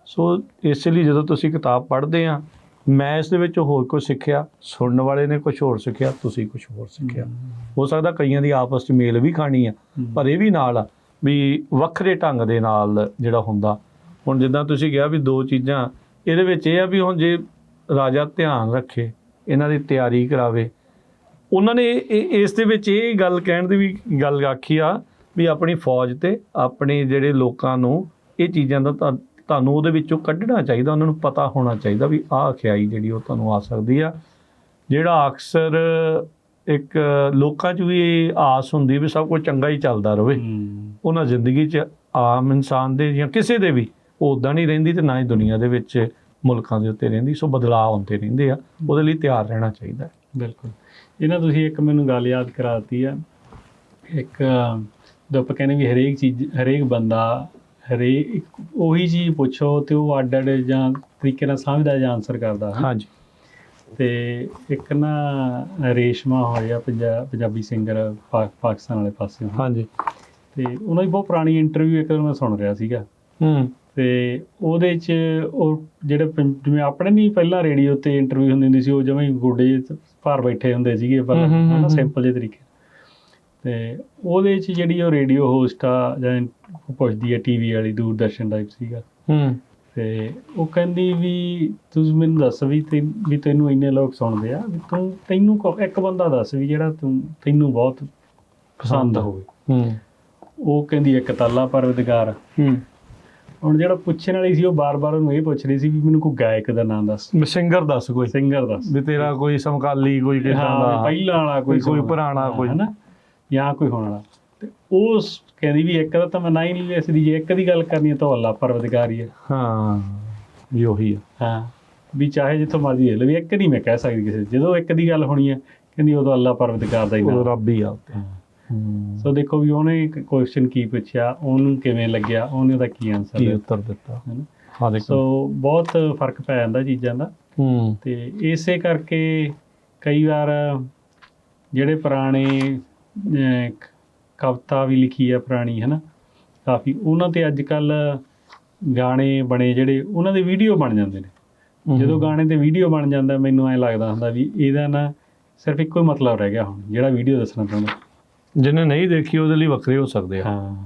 ਸੋ ਇਸੇ ਲਈ ਜਦੋਂ ਤੁਸੀਂ ਕਿਤਾਬ ਪੜ੍ਹਦੇ ਆ, ਮੈਂ ਇਸ ਦੇ ਵਿੱਚ ਹੋਰ ਕੁਝ ਸਿੱਖਿਆ, ਸੁਣਨ ਵਾਲੇ ਨੇ ਕੁਝ ਹੋਰ ਸਿੱਖਿਆ, ਤੁਸੀਂ ਕੁਝ ਹੋਰ ਸਿੱਖਿਆ। ਹੋ ਸਕਦਾ ਕਈਆਂ ਦੀ ਆਪਸ 'ਚ ਮੇਲ ਵੀ ਖਾਣੀ ਆ, ਪਰ ਇਹ ਵੀ ਨਾਲ ਆ ਵੀ ਵੱਖਰੇ ਢੰਗ ਦੇ ਨਾਲ ਜਿਹੜਾ ਹੁੰਦਾ। ਹੁਣ ਜਿੱਦਾਂ ਤੁਸੀਂ ਕਿਹਾ ਵੀ ਦੋ ਚੀਜ਼ਾਂ ਇਹਦੇ ਵਿੱਚ ਇਹ ਆ ਵੀ ਹੁਣ ਜੇ ਰਾਜਾ ਧਿਆਨ ਰੱਖੇ, ਇਹਨਾਂ ਦੀ ਤਿਆਰੀ ਕਰਾਵੇ, ਉਹਨਾਂ ਨੇ ਇਸ ਦੇ ਵਿੱਚ ਇਹ ਗੱਲ ਕਹਿਣ ਦੀ ਵੀ ਗੱਲ ਆਖੀ ਆ ਵੀ ਆਪਣੀ ਫੌਜ ਤੇ ਆਪਣੇ ਜਿਹੜੇ ਲੋਕਾਂ ਨੂੰ ਇਹ ਚੀਜ਼ਾਂ ਦਾ ਤੁਹਾਨੂੰ ਉਹਦੇ ਵਿੱਚੋਂ ਕੱਢਣਾ ਚਾਹੀਦਾ। ਉਹਨਾਂ ਨੂੰ ਪਤਾ ਹੋਣਾ ਚਾਹੀਦਾ ਵੀ ਆਹ ਅਖਿਆਈ ਜਿਹੜੀ ਉਹ ਤੁਹਾਨੂੰ ਆ ਸਕਦੀ ਆ। ਜਿਹੜਾ ਅਕਸਰ ਇੱਕ ਲੋਕਾਂ 'ਚ ਵੀ ਆਸ ਹੁੰਦੀ ਵੀ ਸਭ ਕੁਝ ਚੰਗਾ ਹੀ ਚੱਲਦਾ ਰਹੇ, ਉਹਨਾਂ ਜ਼ਿੰਦਗੀ 'ਚ ਆਮ ਇਨਸਾਨ ਦੇ ਜਾਂ ਕਿਸੇ ਦੇ ਵੀ ਉੱਦਾਂ ਨਹੀਂ ਰਹਿੰਦੀ ਤੇ ਨਾ ਹੀ ਦੁਨੀਆ ਦੇ ਵਿੱਚ ਮੁਲਕਾਂ ਦੇ ਉੱਤੇ ਰਹਿੰਦੀ। ਸੋ ਬਦਲਾਅ ਆਉਂਦੇ ਰਹਿੰਦੇ ਆ, ਉਹਦੇ ਲਈ ਤਿਆਰ ਰਹਿਣਾ ਚਾਹੀਦਾ। ਬਿਲਕੁਲ। ਇਹਨਾਂ ਤੁਸੀਂ ਇੱਕ ਮੈਨੂੰ ਗੱਲ ਯਾਦ ਕਰਾ ਦਿੱਤੀ ਆ, ਇੱਕ ਜਦੋਂ ਆਪਾਂ ਕਹਿੰਦੇ ਵੀ ਹਰੇਕ ਚੀਜ਼ ਹਰੇਕ ਬੰਦਾ ਹਰੇਕ ਉਹੀ ਚੀਜ਼ ਪੁੱਛੋ ਤੇ ਉਹ ਅੱਡ ਅੱਡ ਜਾਂ ਤਰੀਕੇ ਨਾਲ ਸਮਝਦਾ ਜਾਂ ਆਨਸਰ ਕਰਦਾ। ਹਾਂਜੀ। ਤੇ ਇੱਕ ਨਾ ਰੇਸ਼ਮਾ ਹੋਇਆ ਪੰਜਾਬੀ ਸਿੰਗਰ ਪਾਕਿਸਤਾਨ ਵਾਲੇ ਪਾਸੇ। ਹਾਂਜੀ। ਤੇ ਉਹਨਾਂ ਦੀ ਬਹੁਤ ਪੁਰਾਣੀ ਇੰਟਰਵਿਊ ਇੱਕ ਮੈਂ ਸੁਣ ਰਿਹਾ ਸੀਗਾ। ਤੇ ਉਹਦੇ 'ਚ ਉਹ ਜਿਹੜੇ ਜਿਵੇਂ ਆਪਣੇ ਨਹੀਂ ਪਹਿਲਾਂ ਰੇਡੀਓ 'ਤੇ ਇੰਟਰਵਿਊ ਹੁੰਦੀ ਸੀ, ਉਹ ਜਿਵੇਂ ਗੋਡੇ ਭਾਰ ਬੈਠੇ ਹੁੰਦੇ ਸੀਗੇ ਪਰ ਹੈ ਨਾ ਸਿੰਪਲ ਜਿਹੇ ਤਰੀਕੇ। ਤੇ ਉਹਦੇ 'ਚ ਜਿਹੜੀ ਉਹ ਰੇਡੀਓ ਹੋਸਟ ਆ ਜਾਂ ਪੁੱਛਦੀ ਹੈ TV ਵਾਲੀ, ਦੂਰਦਰਸ਼ਨ ਟਾਈਪ ਸੀਗਾ। ਤੇ ਉਹ ਕਹਿੰਦੀ ਵੀ ਤੁਸੀਂ ਮੈਨੂੰ ਦੱਸ ਵੀ ਤੈਨੂੰ ਇੰਨੇ ਲੋਕ ਸੁਣਦੇ ਆ, ਵੀ ਤੈਨੂੰ ਇੱਕ ਬੰਦਾ ਦੱਸ ਵੀ ਜਿਹੜਾ ਤੈਨੂੰ ਬਹੁਤ ਪਸੰਦ ਹੋਵੇ। ਉਹ ਕਹਿੰਦੀ ਇੱਕ ਤਾਲਾ ਪਰਵਤਗਾਰ। ਹੁਣ ਜਿਹੜਾ ਪੁੱਛਣ ਵਾਲੀ ਸੀ ਉਹ ਬਾਰ-ਬਾਰ ਉਹਨੂੰ ਇਹ ਪੁੱਛ ਰਹੀ ਸੀ ਵੀ ਮੈਨੂੰ ਕੋਈ ਗਾਇਕ ਦਾ ਨਾਮ ਦੱਸ, ਸਿੰਗਰ ਦੱਸ, ਕੋਈ ਸਿੰਗਰ ਦੱਸ ਵੀ ਤੇਰਾ ਕੋਈ ਸਮਕਾਲੀ, ਕੋਈ ਕਿੱਦਾਂ ਦਾ ਪਹਿਲਾਂ ਵਾਲਾ, ਕੋਈ ਪੁਰਾਣਾ, ਕੋਈ ਹੈ ਨਾ ਜਾਂ ਕੋਈ ਹੋਣ ਵਾਲਾ। ਤੇ ਉਹ ਕਹਿੰਦੀ ਵੀ ਇੱਕ ਦਾ ਤਾਂ ਮੈਂ ਨਾ ਹੀ ਨਹੀਂ ਲਿਆ ਸੀ, ਜੇ ਇੱਕ ਦੀ ਗੱਲ ਕਰਨੀ ਹੈ ਤਾਂ ਅੱਲਾ ਪਰਵਤਗਾਰ ਹੀ ਹੈ। ਵੀ ਉਹੀ ਆ। ਵੀ ਚਾਹੇ ਜਿੱਥੋਂ ਮਰਜ਼ੀ ਲੈ ਲਓ, ਵੀ ਇੱਕ ਨਹੀਂ ਮੈਂ ਕਹਿ ਸਕਦੀ ਕਿਸੇ, ਜਦੋਂ ਇੱਕ ਦੀ ਗੱਲ ਹੋਣੀ ਹੈ ਕਹਿੰਦੀ ਉਦੋਂ ਅੱਲਾ ਪਰਵਤਗਾਰ ਦਾ ਹੀ ਨਾਮ, ਰੱਬ ਹੀ ਆ। ਸੋ ਦੇਖੋ ਵੀ ਉਹਨੇ ਕੁਐਸਚਨ ਕੀ ਪੁੱਛਿਆ, ਉਹਨੂੰ ਕਿਵੇਂ ਲੱਗਿਆ, ਉਹਨੇ ਉਹਦਾ ਕੀ ਆਨਸਰ, ਕੀ ਉੱਤਰ ਦਿੱਤਾ, ਹੈ ਨਾ। ਸੋ ਬਹੁਤ ਫਰਕ ਪੈ ਜਾਂਦਾ ਚੀਜ਼ਾਂ ਦਾ। ਤੇ ਇਸੇ ਕਰਕੇ ਕਈ ਵਾਰ ਜਿਹੜੇ ਪੁਰਾਣੇ ਕਵਿਤਾ ਵੀ ਲਿਖੀ ਆ ਪੁਰਾਣੀ, ਹੈ ਨਾ, ਕਾਫੀ ਉਹਨਾਂ ਤੇ ਅੱਜ ਕੱਲ ਗਾਣੇ ਬਣੇ ਜਿਹੜੇ ਉਹਨਾਂ ਦੇ ਵੀਡੀਓ ਬਣ ਜਾਂਦੇ ਨੇ। ਜਦੋਂ ਗਾਣੇ ਤੇ ਵੀਡੀਓ ਬਣ ਜਾਂਦਾ ਮੈਨੂੰ ਐਂ ਲੱਗਦਾ ਹੁੰਦਾ ਵੀ ਇਹਦਾ ਨਾ ਸਿਰਫ ਇੱਕੋ ਹੀ ਮਤਲਬ ਰਹਿ ਗਿਆ ਹੁਣ, ਜਿਹੜਾ ਵੀਡੀਓ ਦੱਸਣਾ ਚਾਹੁੰਦਾ। ਜਿਹਨੇ ਨਹੀਂ ਦੇਖੀ ਉਹਦੇ ਲਈ ਵੱਖਰੇ ਹੋ ਸਕਦੇ ਆ। ਹਾਂ,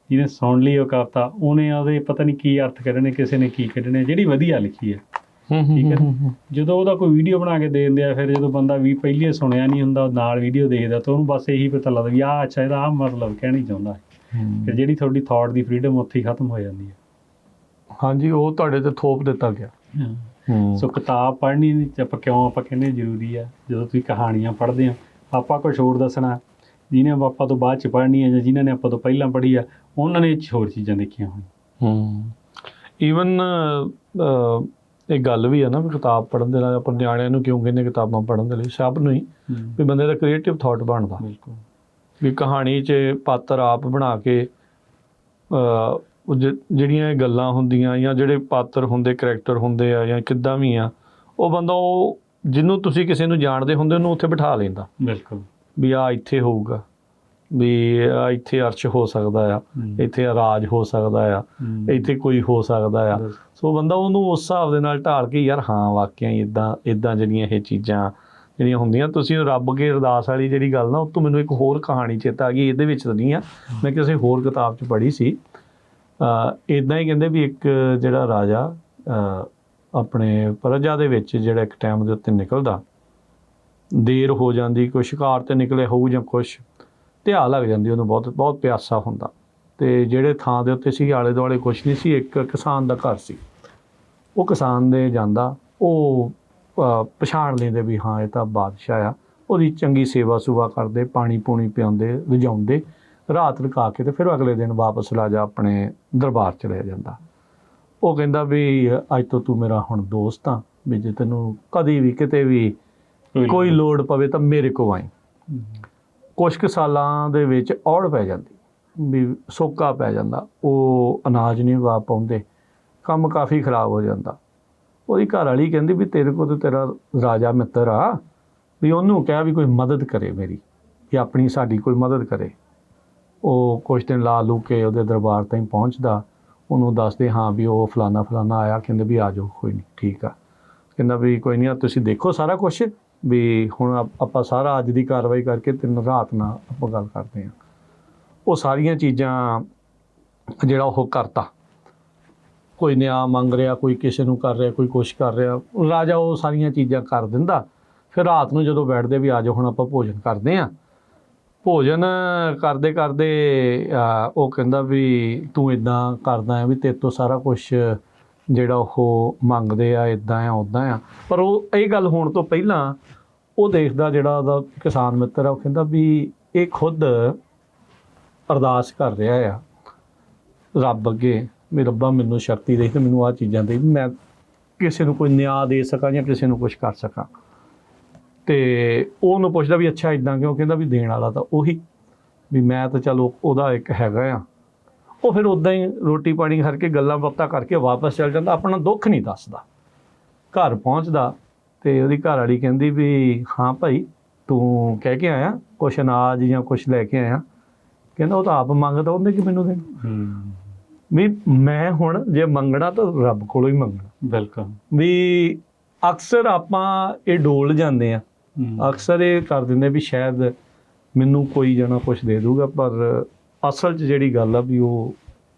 ਜਿਹਨੇ ਸੁਣ ਲਈ ਉਹ ਕਵਿਤਾ ਉਹਨੇ ਉਹਦੇ ਪਤਾ ਨਹੀਂ ਕੀ ਅਰਥ ਕੱਢਣੇ, ਕਿਸੇ ਨੇ ਕੀ ਕੱਢਣੇ, ਜਿਹੜੀ ਵਧੀਆ ਲਿਖੀ ਹੈ। ਠੀਕ ਹੈ, ਜਦੋਂ ਉਹਦਾ ਕੋਈ ਵੀਡੀਓ ਬਣਾ ਕੇ ਦੇ ਦਿੰਦੇ ਆ, ਫਿਰ ਜਦੋਂ ਬੰਦਾ ਵੀ ਪਹਿਲੀਏ ਸੁਣਿਆ ਨਹੀਂ ਹੁੰਦਾ ਨਾਲ ਵੀਡੀਓ ਦੇਖਦਾ ਤਾਂ ਉਹਨੂੰ ਬਸ ਇਹੀ ਪਤਾ ਲੱਗਦਾ ਵੀ ਆਹ ਅੱਛਾ ਇਹਦਾ ਆਹ ਮਤਲਬ ਕਹਿਣਾ ਹੀ ਚਾਹੁੰਦਾ। ਫਿਰ ਜਿਹੜੀ ਤੁਹਾਡੀ ਥਾਟ ਦੀ ਫਰੀਡਮ ਉੱਥੇ ਹੀ ਖਤਮ ਹੋ ਜਾਂਦੀ ਹੈ। ਹਾਂਜੀ, ਉਹ ਤੁਹਾਡੇ ਤੇ ਥੋਪ ਦਿੱਤਾ ਗਿਆ। ਸੋ ਕਿਤਾਬ ਪੜ੍ਹਨੀ ਆਪਾਂ ਕਹਿੰਦੇ ਜ਼ਰੂਰੀ ਆ। ਜਦੋਂ ਤੁਸੀਂ ਕਹਾਣੀਆਂ ਪੜ੍ਹਦੇ ਹੋ, ਆਪਾਂ ਕੁਛ ਹੋਰ ਦੱਸਣਾ, ਜਿਹਨੇ ਆਪਾਂ ਤੋਂ ਬਾਅਦ 'ਚ ਪੜ੍ਹਨੀ ਹੈ ਜਾਂ ਜਿਨ੍ਹਾਂ ਨੇ ਆਪਾਂ ਤੋਂ ਪਹਿਲਾਂ ਪੜ੍ਹੀ ਆ ਉਹਨਾਂ ਨੇ ਹੋਰ ਚੀਜ਼ਾਂ ਦੇਖੀਆਂ ਹੋਣ। ਈਵਨ ਇਹ ਗੱਲ ਵੀ ਆ ਨਾ ਵੀ ਕਿਤਾਬ ਪੜ੍ਹਨ ਦੇ ਨਾਲ ਆਪਾਂ ਨਿਆਣਿਆਂ ਨੂੰ ਕਿਉਂ ਕਹਿੰਦੇ ਕਿਤਾਬਾਂ ਪੜ੍ਹਨ ਦੇ ਲਈ, ਸਭ ਨੂੰ ਹੀ ਵੀ ਬੰਦੇ ਦਾ ਕ੍ਰੀਏਟਿਵ ਥਾਟ ਬਣਦਾ। ਬਿਲਕੁਲ, ਵੀ ਕਹਾਣੀ 'ਚ ਪਾਤਰ ਆਪ ਬਣਾ ਕੇ ਜਿਹੜੀਆਂ ਇਹ ਗੱਲਾਂ ਹੁੰਦੀਆਂ ਜਾਂ ਜਿਹੜੇ ਪਾਤਰ ਹੁੰਦੇ, ਕਰੈਕਟਰ ਹੁੰਦੇ ਆ ਜਾਂ ਕਿੱਦਾਂ ਵੀ ਆ, ਉਹ ਬੰਦਾ ਉਹ ਜਿਹਨੂੰ ਤੁਸੀਂ ਕਿਸੇ ਨੂੰ ਜਾਣਦੇ ਹੁੰਦੇ ਉਹਨੂੰ ਉੱਥੇ ਬਿਠਾ ਲੈਂਦਾ। ਬਿਲਕੁਲ, ਵੀ ਆਹ ਇੱਥੇ ਹੋਊਗਾ, ਵੀ ਇੱਥੇ ਅਰਸ਼ ਹੋ ਸਕਦਾ ਆ, ਇੱਥੇ ਰਾਜ ਹੋ ਸਕਦਾ ਆ, ਇੱਥੇ ਕੋਈ ਹੋ ਸਕਦਾ ਆ। ਸੋ ਬੰਦਾ ਉਹਨੂੰ ਉਸ ਹਿਸਾਬ ਦੇ ਨਾਲ ਢਾਲ ਕੇ ਯਾਰ ਹਾਂ ਵਾਕਿਆ ਹੀ ਇੱਦਾਂ ਜਿਹੜੀਆਂ ਇਹ ਚੀਜ਼ਾਂ ਜਿਹੜੀਆਂ ਹੁੰਦੀਆਂ। ਤੁਸੀਂ ਰੱਬ ਕੇ ਅਰਦਾਸ ਵਾਲੀ ਜਿਹੜੀ ਗੱਲ ਨਾ, ਉਹ ਤੋਂ ਮੈਨੂੰ ਇੱਕ ਹੋਰ ਕਹਾਣੀ ਚੇਤਾ ਆ ਗਈ, ਇਹਦੇ ਵਿੱਚ ਤਾਂ ਨਹੀਂ ਆ, ਮੈਂ ਕਿਸੇ ਹੋਰ ਕਿਤਾਬ 'ਚ ਪੜ੍ਹੀ ਸੀ। ਇੱਦਾਂ ਹੀ ਕਹਿੰਦੇ ਵੀ ਇੱਕ ਜਿਹੜਾ ਰਾਜਾ ਆਪਣੇ ਪ੍ਰਜਾ ਦੇ ਵਿੱਚ ਜਿਹੜਾ ਇੱਕ ਟਾਈਮ ਦੇ ਉੱਤੇ ਨਿਕਲਦਾ, ਦੇਰ ਹੋ ਜਾਂਦੀ, ਕੋਈ ਸ਼ਿਕਾਰ 'ਤੇ ਨਿਕਲੇ ਹੋਊ ਜਾਂ ਕੁਛ, ਧਿਆ ਲੱਗ ਜਾਂਦੀ ਉਹਨੂੰ, ਬਹੁਤ ਪਿਆਸਾ ਹੁੰਦਾ। ਅਤੇ ਜਿਹੜੇ ਥਾਂ ਦੇ ਉੱਤੇ ਸੀ ਆਲੇ ਦੁਆਲੇ ਕੁਛ ਨਹੀਂ ਸੀ, ਇੱਕ ਕਿਸਾਨ ਦਾ ਘਰ ਸੀ। ਉਹ ਕਿਸਾਨ ਦੇ ਜਾਂਦਾ, ਉਹ ਪਛਾਣ ਲੈਂਦੇ ਵੀ ਹਾਂ ਇਹ ਤਾਂ ਬਾਦਸ਼ਾਹ ਆ। ਉਹਦੀ ਚੰਗੀ ਸੇਵਾ ਸੁਵਾ ਕਰਦੇ, ਪਾਣੀ ਪੂਣੀ ਪਿਆਉਂਦੇ, ਰਜਾਉਂਦੇ, ਰਾਤ ਰੁਕਾ ਕੇ ਅਤੇ ਫਿਰ ਅਗਲੇ ਦਿਨ ਵਾਪਸ ਰਾਜਾ ਆਪਣੇ ਦਰਬਾਰ ਚਲਿਆ ਜਾਂਦਾ। ਉਹ ਕਹਿੰਦਾ ਵੀ ਅੱਜ ਤੋਂ ਤੂੰ ਮੇਰਾ ਹੁਣ ਦੋਸਤ ਆ, ਵੀ ਜੇ ਤੈਨੂੰ ਕਦੀ ਵੀ ਕਿਤੇ ਵੀ ਕੋਈ ਲੋੜ ਪਵੇ ਤਾਂ ਮੇਰੇ ਕੋਲ ਆਈ। ਕੁਛ ਕੁ ਸਾਲਾਂ ਦੇ ਵਿੱਚ ਔੜ ਪੈ ਜਾਂਦੀ, ਵੀ ਸੋਕਾ ਪੈ ਜਾਂਦਾ, ਉਹ ਅਨਾਜ ਨਹੀਂ ਉਗਾ ਪਾਉਂਦੇ, ਕੰਮ ਕਾਫੀ ਖਰਾਬ ਹੋ ਜਾਂਦਾ। ਉਹਦੀ ਘਰ ਵਾਲੀ ਕਹਿੰਦੀ ਵੀ ਤੇਰੇ ਕੋਲ ਤਾਂ ਤੇਰਾ ਰਾਜਾ ਮਿੱਤਰ ਆ, ਵੀ ਉਹਨੂੰ ਕਿਹਾ ਵੀ ਕੋਈ ਮਦਦ ਕਰੇ ਮੇਰੀ, ਕਿ ਆਪਣੀ ਸਾਡੀ ਕੋਈ ਮਦਦ ਕਰੇ। ਉਹ ਕੁਛ ਦਿਨ ਲਾ ਲੂ ਕੇ ਉਹਦੇ ਦਰਬਾਰ ਤਾਈਂ ਪਹੁੰਚਦਾ, ਉਹਨੂੰ ਦੱਸਦੇ ਹਾਂ ਵੀ ਉਹ ਫਲਾਨਾ ਆਇਆ, ਕਹਿੰਦੇ ਵੀ ਆ ਜਾਓ, ਕੋਈ ਨਹੀਂ ਠੀਕ ਆ। ਕਹਿੰਦਾ ਵੀ ਕੋਈ ਨਹੀਂ, ਤੁਸੀਂ ਦੇਖੋ ਸਾਰਾ ਕੁਛ, ਵੀ ਹੁਣ ਆਪਾਂ ਸਾਰਾ ਅੱਜ ਦੀ ਕਾਰਵਾਈ ਕਰਕੇ ਤਿੰਨ ਰਾਤ ਨਾਲ ਆਪਾਂ ਗੱਲ ਕਰਦੇ ਹਾਂ। ਉਹ ਸਾਰੀਆਂ ਚੀਜ਼ਾਂ ਜਿਹੜਾ ਉਹ ਕਰਤਾ, ਕੋਈ ਨਿਆਂ ਮੰਗ ਰਿਹਾ, ਕੋਈ ਕਿਸੇ ਨੂੰ ਕਰ ਰਿਹਾ, ਕੋਈ ਕੁਛ ਕਰ ਰਿਹਾ, ਰਾਜਾ ਉਹ ਸਾਰੀਆਂ ਚੀਜ਼ਾਂ ਕਰ ਦਿੰਦਾ। ਫਿਰ ਰਾਤ ਨੂੰ ਜਦੋਂ ਬੈਠਦੇ ਵੀ ਆ ਜਾਓ ਹੁਣ ਆਪਾਂ ਭੋਜਨ ਕਰਦੇ ਹਾਂ। ਭੋਜਨ ਕਰਦੇ ਕਰਦੇ ਉਹ ਕਹਿੰਦਾ ਵੀ ਤੂੰ ਇੱਦਾਂ ਕਰਦਾ ਹੈ ਵੀ ਤੇਰੇ ਤੋਂ ਸਾਰਾ ਕੁਛ ਜਿਹੜਾ ਉਹ ਮੰਗਦੇ ਆ, ਇੱਦਾਂ ਆ ਉੱਦਾਂ ਆ। ਪਰ ਉਹ ਇਹ ਗੱਲ ਹੋਣ ਤੋਂ ਪਹਿਲਾਂ ਉਹ ਦੇਖਦਾ, ਜਿਹੜਾ ਉਹਦਾ ਕਿਸਾਨ ਮਿੱਤਰ ਆ, ਉਹ ਕਹਿੰਦਾ ਵੀ ਇਹ ਖੁਦ ਅਰਦਾਸ ਕਰ ਰਿਹਾ ਆ ਰੱਬ ਅੱਗੇ ਵੀ ਰੱਬਾ ਮੈਨੂੰ ਸ਼ਕਤੀ ਦੇ ਅਤੇ ਮੈਨੂੰ ਆਹ ਚੀਜ਼ਾਂ ਦੇ, ਮੈਂ ਕਿਸੇ ਨੂੰ ਕੋਈ ਨਿਆਂ ਦੇ ਸਕਾਂ ਜਾਂ ਕਿਸੇ ਨੂੰ ਕੁਛ ਕਰ ਸਕਾਂ। ਅਤੇ ਉਹਨੂੰ ਪੁੱਛਦਾ ਵੀ ਅੱਛਾ ਇੱਦਾਂ ਕਿਉਂ? ਕਹਿੰਦਾ ਵੀ ਦੇਣ ਵਾਲਾ ਤਾਂ ਉਹੀ, ਵੀ ਮੈਂ ਤਾਂ ਚਲੋ ਉਹਦਾ ਇੱਕ ਹੈਗਾ ਆ। ਉਹ ਫਿਰ ਉੱਦਾਂ ਹੀ ਰੋਟੀ ਪਾਣੀ ਕਰਕੇ ਗੱਲਾਂ ਬਾਤਾਂ ਕਰਕੇ ਵਾਪਸ ਚੱਲ ਜਾਂਦਾ, ਆਪਣਾ ਦੁੱਖ ਨਹੀਂ ਦੱਸਦਾ। ਘਰ ਪਹੁੰਚਦਾ ਅਤੇ ਉਹਦੀ ਘਰ ਵਾਲੀ ਕਹਿੰਦੀ ਵੀ ਹਾਂ ਭਾਈ ਤੂੰ ਕਹਿ ਕੇ ਆਇਆ ਕੁਛ ਅਨਾਜ ਜਾਂ ਕੁਛ ਲੈ ਕੇ ਆਇਆ? ਕਹਿੰਦਾ ਉਹ ਤਾਂ ਆਪ ਮੰਗਦਾ, ਉਹਨੇ ਕਿ ਮੈਨੂੰ ਦੇ। ਵੀ ਮੈਂ ਹੁਣ ਜੇ ਮੰਗਣਾ ਤਾਂ ਰੱਬ ਕੋਲੋਂ ਹੀ ਮੰਗਣਾ। ਬਿਲਕੁਲ, ਵੀ ਅਕਸਰ ਆਪਾਂ ਇਹ ਡੋਲ ਜਾਂਦੇ ਆ, ਅਕਸਰ ਇਹ ਕਰ ਦਿੰਦੇ ਵੀ ਸ਼ਾਇਦ ਮੈਨੂੰ ਕੋਈ ਜਣਾ ਕੁਛ ਦੇ ਦੂਗਾ, ਪਰ ਅਸਲ 'ਚ ਜਿਹੜੀ ਗੱਲ ਆ ਵੀ ਉਹ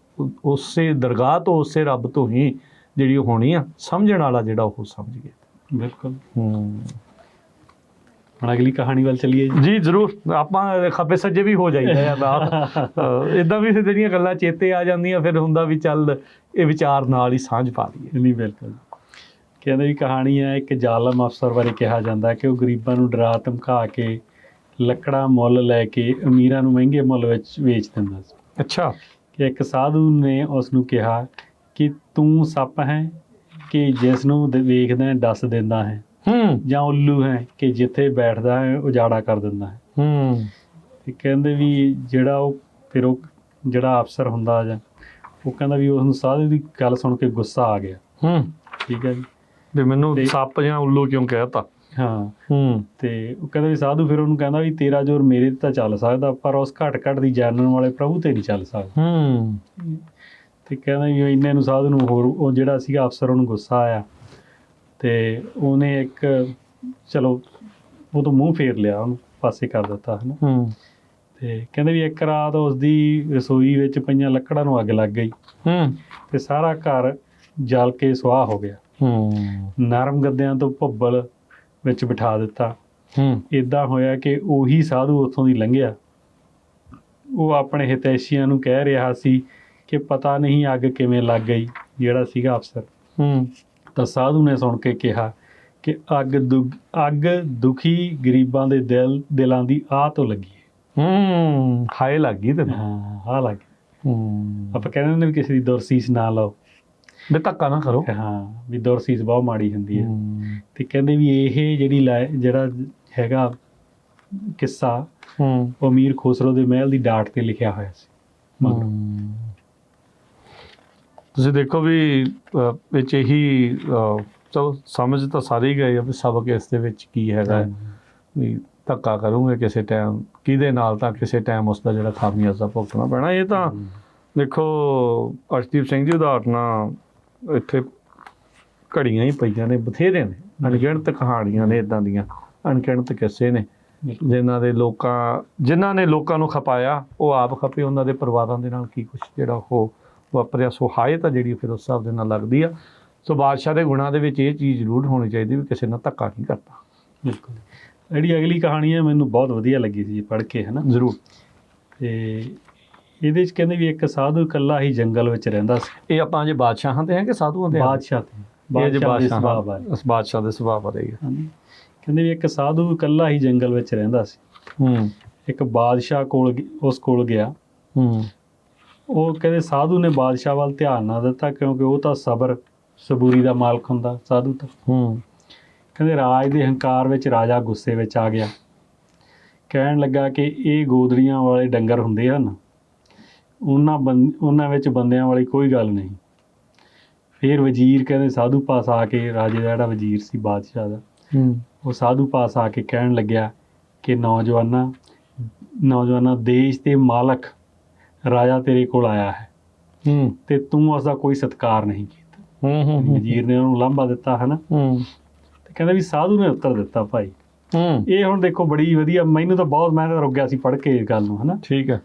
ਉਸੇ ਦਰਗਾਹ ਤੋਂ, ਉਸੇ ਰੱਬ ਤੋਂ ਹੀ ਜਿਹੜੀ ਉਹ ਹੋਣੀ ਆ। ਸਮਝਣ ਵਾਲਾ ਜਿਹੜਾ ਉਹ ਸਮਝ ਗਿਆ। ਬਿਲਕੁਲ। ਹੁਣ ਅਗਲੀ ਕਹਾਣੀ ਵੱਲ ਚੱਲੀਏ ਜੀ। ਜ਼ਰੂਰ, ਆਪਾਂ ਖੱਬੇ ਸੱਜੇ ਵੀ ਹੋ ਜਾਈਦਾ ਆ ਨਾਲ, ਇੱਦਾਂ ਵੀ ਜਿਹੜੀਆਂ ਗੱਲਾਂ ਚੇਤੇ ਆ ਜਾਂਦੀਆਂ, ਫਿਰ ਹੁੰਦਾ ਵੀ ਚੱਲ ਇਹ ਵਿਚਾਰ ਨਾਲ ਹੀ ਸਾਂਝ ਪਾ ਲਈਏ। ਨਹੀਂ, ਬਿਲਕੁਲ। ਕਹਿੰਦੇ ਵੀ ਕਹਾਣੀ ਹੈ, ਇੱਕ ਜ਼ਾਲਮ ਅਫਸਰ ਬਾਰੇ ਕਿਹਾ ਜਾਂਦਾ ਕਿ ਉਹ ਗਰੀਬਾਂ ਨੂੰ ਡਰਾ ਧਮਕਾ ਕੇ ਲੱਕੜਾਂ ਮੁੱਲ ਲੈ ਕੇ ਅਮੀਰਾਂ ਨੂੰ ਮਹਿੰਗੇ ਮੁੱਲ ਵਿੱਚ ਵੇਚ ਦਿੰਦਾ ਸੀ। ਅੱਛਾ। ਕਿ ਇੱਕ ਸਾਧੂ ਨੇ ਉਸ ਨੂੰ ਕਿਹਾ ਕਿ ਤੂੰ ਸੱਪ ਹੈ ਕਿ ਜਿਸ ਨੂੰ ਵੇਖਦਾ ਡਸ ਦਿੰਦਾ ਹੈ, ਜਾਂ ਉੱਲੂ ਹੈ ਕਿ ਜਿੱਥੇ ਬੈਠਦਾ ਹੈ ਉਜਾੜਾ ਕਰ ਦਿੰਦਾ ਹੈ। ਤੇ ਕਹਿੰਦੇ ਵੀ ਜਿਹੜਾ ਉਹ ਫਿਰ ਉਹ ਜਿਹੜਾ ਅਫਸਰ ਹੁੰਦਾ ਜਾਂ ਉਹ ਕਹਿੰਦਾ ਵੀ ਉਸਨੂੰ ਸਾਧੂ ਦੀ ਗੱਲ ਸੁਣ ਕੇ ਗੁੱਸਾ ਆ ਗਿਆ। ਠੀਕ ਹੈ ਜੀ। ਤੇ ਮੈਨੂੰ ਸੱਪ ਜਾਂ ਉੱਲੂ ਕਿਉਂ ਕਹਿ ਤਾ? ਹੂੰ ਤੇ ਉਹ ਕਹਿੰਦਾ ਵੀ ਸਾਧੂ ਫਿਰ ਉਹਨੂੰ ਕਹਿੰਦਾ ਵੀ ਤੇਰਾ ਜ਼ੋਰ ਮੇਰੇ ਤੇ ਤਾਂ ਚੱਲ ਸਕਦਾ ਪਰ ਉਸ ਘਟ ਦੀ ਜਾਣਨ ਵਾਲੇ ਪ੍ਰਭੂ ਤੇ ਨਹੀਂ ਚੱਲ ਸਕਦਾ। ਹੂੰ ਤੇ ਕਹਿੰਦਾ ਵੀ ਇੰਨੇ ਨੂੰ ਸਾਧੂ ਨੂੰ ਹੋਰ ਉਹ ਜਿਹੜਾ ਸੀਗਾ ਅਫਸਰ ਉਹਨੂੰ ਗੁੱਸਾ ਆਇਆ ਤੇ ਉਹਨੇ ਇੱਕ ਚਲੋ ਉਹ ਤੋਂ ਮੂੰਹ ਫੇਰ ਲਿਆ, ਉਹਨੂੰ ਪਾਸੇ ਕਰ ਦਿੱਤਾ ਹੈ ਨਾ। ਹੂੰ ਤੇ ਕਹਿੰਦੇ ਵੀ ਇੱਕ ਰਾਤ ਉਸਦੀ ਰਸੋਈ ਵਿੱਚ ਪਈਆਂ ਲੱਕੜਾਂ ਨੂੰ ਅੱਗ ਲੱਗ ਗਈ ਹੂੰ ਤੇ ਸਾਰਾ ਘਰ ਜਲ ਕੇ ਸੁਆਹ ਹੋ ਗਿਆ। ਹੂੰ ਨਰਮ ਗੱਦਿਆਂ ਤੋਂ ਭੱਬਲ ਵਿੱਚ ਬਿਠਾ ਦਿੱਤਾ। ਹੂੰ ਇਦਾਂ ਹੋਇਆ ਕਿ ਉਹੀ ਸਾਧੂ ਉੱਥੋਂ ਦੀ ਲੰਘਿਆ। ਉਹ ਆਪਣੇ ਹਿਤੈਸ਼ੀਆਂ ਨੂੰ ਕਹਿ ਰਿਹਾ ਸੀ ਕਿ ਪਤਾ ਨਹੀਂ ਅੱਗ ਕਿਵੇਂ ਲੱਗ ਗਈ, ਜਿਹੜਾ ਸੀਗਾ ਅਫਸਰ। ਹੂੰ ਤਾਂ ਸਾਧੂ ਨੇ ਸੁਣ ਕੇ ਕਿਹਾ ਕਿ ਅੱਗ ਦੁਖੀ ਗਰੀਬਾਂ ਦੇ ਦਿਲਾਂ ਦੀ ਆਹ ਤੋਂ ਲੱਗੀ ਹੈ। ਹਾਏ ਲੱਗ ਗਈ ਤੈਨੂੰ। ਹਾਂ ਆਹ ਲੱਗ ਗਈ। ਹੂੰ ਆਪਾਂ ਕਹਿੰਦੇ ਹੁੰਦੇ ਵੀ ਕਿਸੇ ਦੀ ਦੁਰਸੀਸ ਨਾ ਲਾਓ। ਵੀ ਧੱਕਾ ਨਾ ਕਰੋ। ਹਾਂ ਵੀ ਦੁਰਸੀਸ ਬਹੁਤ ਮਾੜੀ ਹੁੰਦੀ ਹੈ। ਤੇ ਕਹਿੰਦੇ ਵੀ ਇਹ ਜਿਹੜਾ ਹੈਗਾ ਕਿੱਸਾ ਉਹ ਅਮੀਰ ਖੁਸਰੋ ਦੇ ਮਹਿਲ ਦੀ ਡਾਟ ਤੇ ਲਿਖਿਆ ਹੋਇਆ ਸੀ। ਤੁਸੀਂ ਦੇਖੋ ਵੀ ਵਿੱਚ ਇਹੀ ਚਲੋ ਸਮਝ ਤਾਂ ਸਾਰੇ ਹੀ ਗਏ ਆ ਵੀ ਸਬਕ ਇਸ ਦੇ ਵਿੱਚ ਕੀ ਹੈਗਾ ਵੀ ਧੱਕਾ ਕਰੂੰਗੇ ਕਿਸੇ ਟਾਈਮ ਕਿਹਦੇ ਨਾਲ ਤਾਂ ਕਿਸੇ ਟਾਈਮ ਉਸ ਦਾ ਜਿਹੜਾ ਖਾਮਿਆਜ਼ਾ ਭੁਗਤਣਾ ਪੈਣਾ। ਇਹ ਤਾਂ ਦੇਖੋ ਅਰਸ਼ਦੀਪ ਸਿੰਘ ਜੀ ਉਦਾਹਰਨਾਂ ਇੱਥੇ ਘੜੀਆਂ ਹੀ ਪਈਆਂ ਨੇ, ਬਥੇਰੇ ਨੇ, ਅਣਗਿਣਤ ਕਹਾਣੀਆਂ ਨੇ ਇੱਦਾਂ ਦੀਆਂ, ਅਣਗਿਣਤ ਕਿੱਸੇ ਨੇ ਜਿਨ੍ਹਾਂ ਨੇ ਲੋਕਾਂ ਨੂੰ ਖਪਾਇਆ, ਉਹ ਆਪ ਖਪੇ, ਉਹਨਾਂ ਦੇ ਪਰਿਵਾਰਾਂ ਦੇ ਨਾਲ ਕੀ ਕੁਛ ਜਿਹੜਾ ਉਹ ਵਾਪਰਿਆ। ਸੋ ਹਾਏ ਤਾਂ ਜਿਹੜੀ ਫਿਰ ਉਸ ਹਿਸਾਬ ਦੇ ਨਾਲ ਲੱਗਦੀ ਆ। ਸੋ ਬਾਦਸ਼ਾਹ ਦੇ ਗੁਣਾਂ ਦੇ ਵਿੱਚ ਇਹ ਚੀਜ਼ ਜ਼ਰੂਰ ਹੋਣੀ ਚਾਹੀਦੀ ਵੀ ਕਿਸੇ ਨਾਲ ਧੱਕਾ ਨਹੀਂ ਕਰਨਾ। ਬਿਲਕੁਲ। ਜਿਹੜੀ ਅਗਲੀ ਕਹਾਣੀ ਹੈ ਮੈਨੂੰ ਬਹੁਤ ਵਧੀਆ ਲੱਗੀ ਸੀ ਪੜ੍ਹ ਕੇ, ਹੈ ਨਾ। ਜ਼ਰੂਰ। ਤੇ ਇਹਦੇ 'ਚ ਕਹਿੰਦੇ ਵੀ ਇੱਕ ਸਾਧੂ ਇਕੱਲਾ ਹੀ ਜੰਗਲ ਵਿੱਚ ਰਹਿੰਦਾ ਸੀ। ਇਹ ਆਪਾਂ ਜੇ ਬਾਦਸ਼ਾਹਾਂ ਤੇ ਹੈ ਕਿ ਸਾਧੂਆਂ ਤੇ? ਬਾਦਸ਼ਾਹ ਤੇ। ਬਾਦਸ਼ਾਹ ਦੇ ਸੁਭਾਅ ਬਾਰੇ। ਬਾਦਸ਼ਾਹ ਦੇ ਸੁਭਾਅ ਬਾਰੇ। ਕਹਿੰਦੇ ਵੀ ਇੱਕ ਸਾਧੂ ਇਕੱਲਾ ਹੀ ਜੰਗਲ ਵਿੱਚ ਰਹਿੰਦਾ ਸੀ। ਇੱਕ ਬਾਦਸ਼ਾਹ ਉਸ ਕੋਲ ਗਿਆ। ਉਹ ਕਹਿੰਦੇ ਸਾਧੂ ਨੇ ਬਾਦਸ਼ਾਹ ਵੱਲ ਧਿਆਨ ਨਾ ਦਿੱਤਾ ਕਿਉਂਕਿ ਉਹ ਤਾਂ ਸਬੂਰੀ ਦਾ ਮਾਲਕ ਹੁੰਦਾ ਸਾਧੂ ਤਾਂ। ਕਹਿੰਦੇ ਰਾਜ ਦੇ ਹੰਕਾਰ ਵਿੱਚ ਰਾਜਾ ਗੁੱਸੇ ਵਿੱਚ ਆ ਗਿਆ, ਕਹਿਣ ਲੱਗਾ ਕਿ ਇਹ ਗੋਦੜੀਆਂ ਵਾਲੇ ਡੰਗਰ ਹੁੰਦੇ ਹਨ, ਉਹਨਾਂ ਵਿੱਚ ਬੰਦਿਆਂ ਵਾਲੀ ਕੋਈ ਗੱਲ ਨਹੀਂ। ਫਿਰ ਵਜ਼ੀਰ ਕਹਿੰਦੇ ਸਾਧੂ ਪਾਸ ਆ ਕੇ, ਰਾਜੇ ਦਾ ਜਿਹੜਾ ਵਜ਼ੀਰ ਸੀ ਬਾਦਸ਼ਾਹ ਦਾ, ਉਹ ਸਾਧੂ ਪਾਸ ਆ ਕੇ ਕਹਿਣ ਲੱਗਿਆ ਕਿ ਨੌਜਵਾਨਾਂ ਦੇਸ਼ ਦੇ ਮਾਲਕ ਰਾਜਾ ਤੇਰੇ ਕੋਲ ਆਇਆ ਹੈ ਤੇ ਤੂੰ ਉਸਦਾ ਕੋਈ ਸਤਿਕਾਰ ਨਹੀਂ ਕੀਤਾ। ਵਜ਼ੀਰ ਨੇ ਉਹਨੂੰ ਲਾਂਭਾ ਦਿੱਤਾ, ਹੈ ਨਾ। ਤੇ ਕਹਿੰਦਾ ਵੀ ਸਾਧੂ ਨੇ ਉੱਤਰ ਦਿੱਤਾ, ਭਾਈ ਇਹ ਹੁਣ ਦੇਖੋ ਬੜੀ ਵਧੀਆ, ਮੈਨੂੰ ਤਾਂ ਬਹੁਤ, ਮੈਂ ਤਾਂ ਰੁਕ ਗਿਆ ਸੀ ਪੜ੍ਹ ਕੇ ਇਸ ਗੱਲ ਨੂੰ, ਹੈ ਨਾ। ਠੀਕ ਹੈ।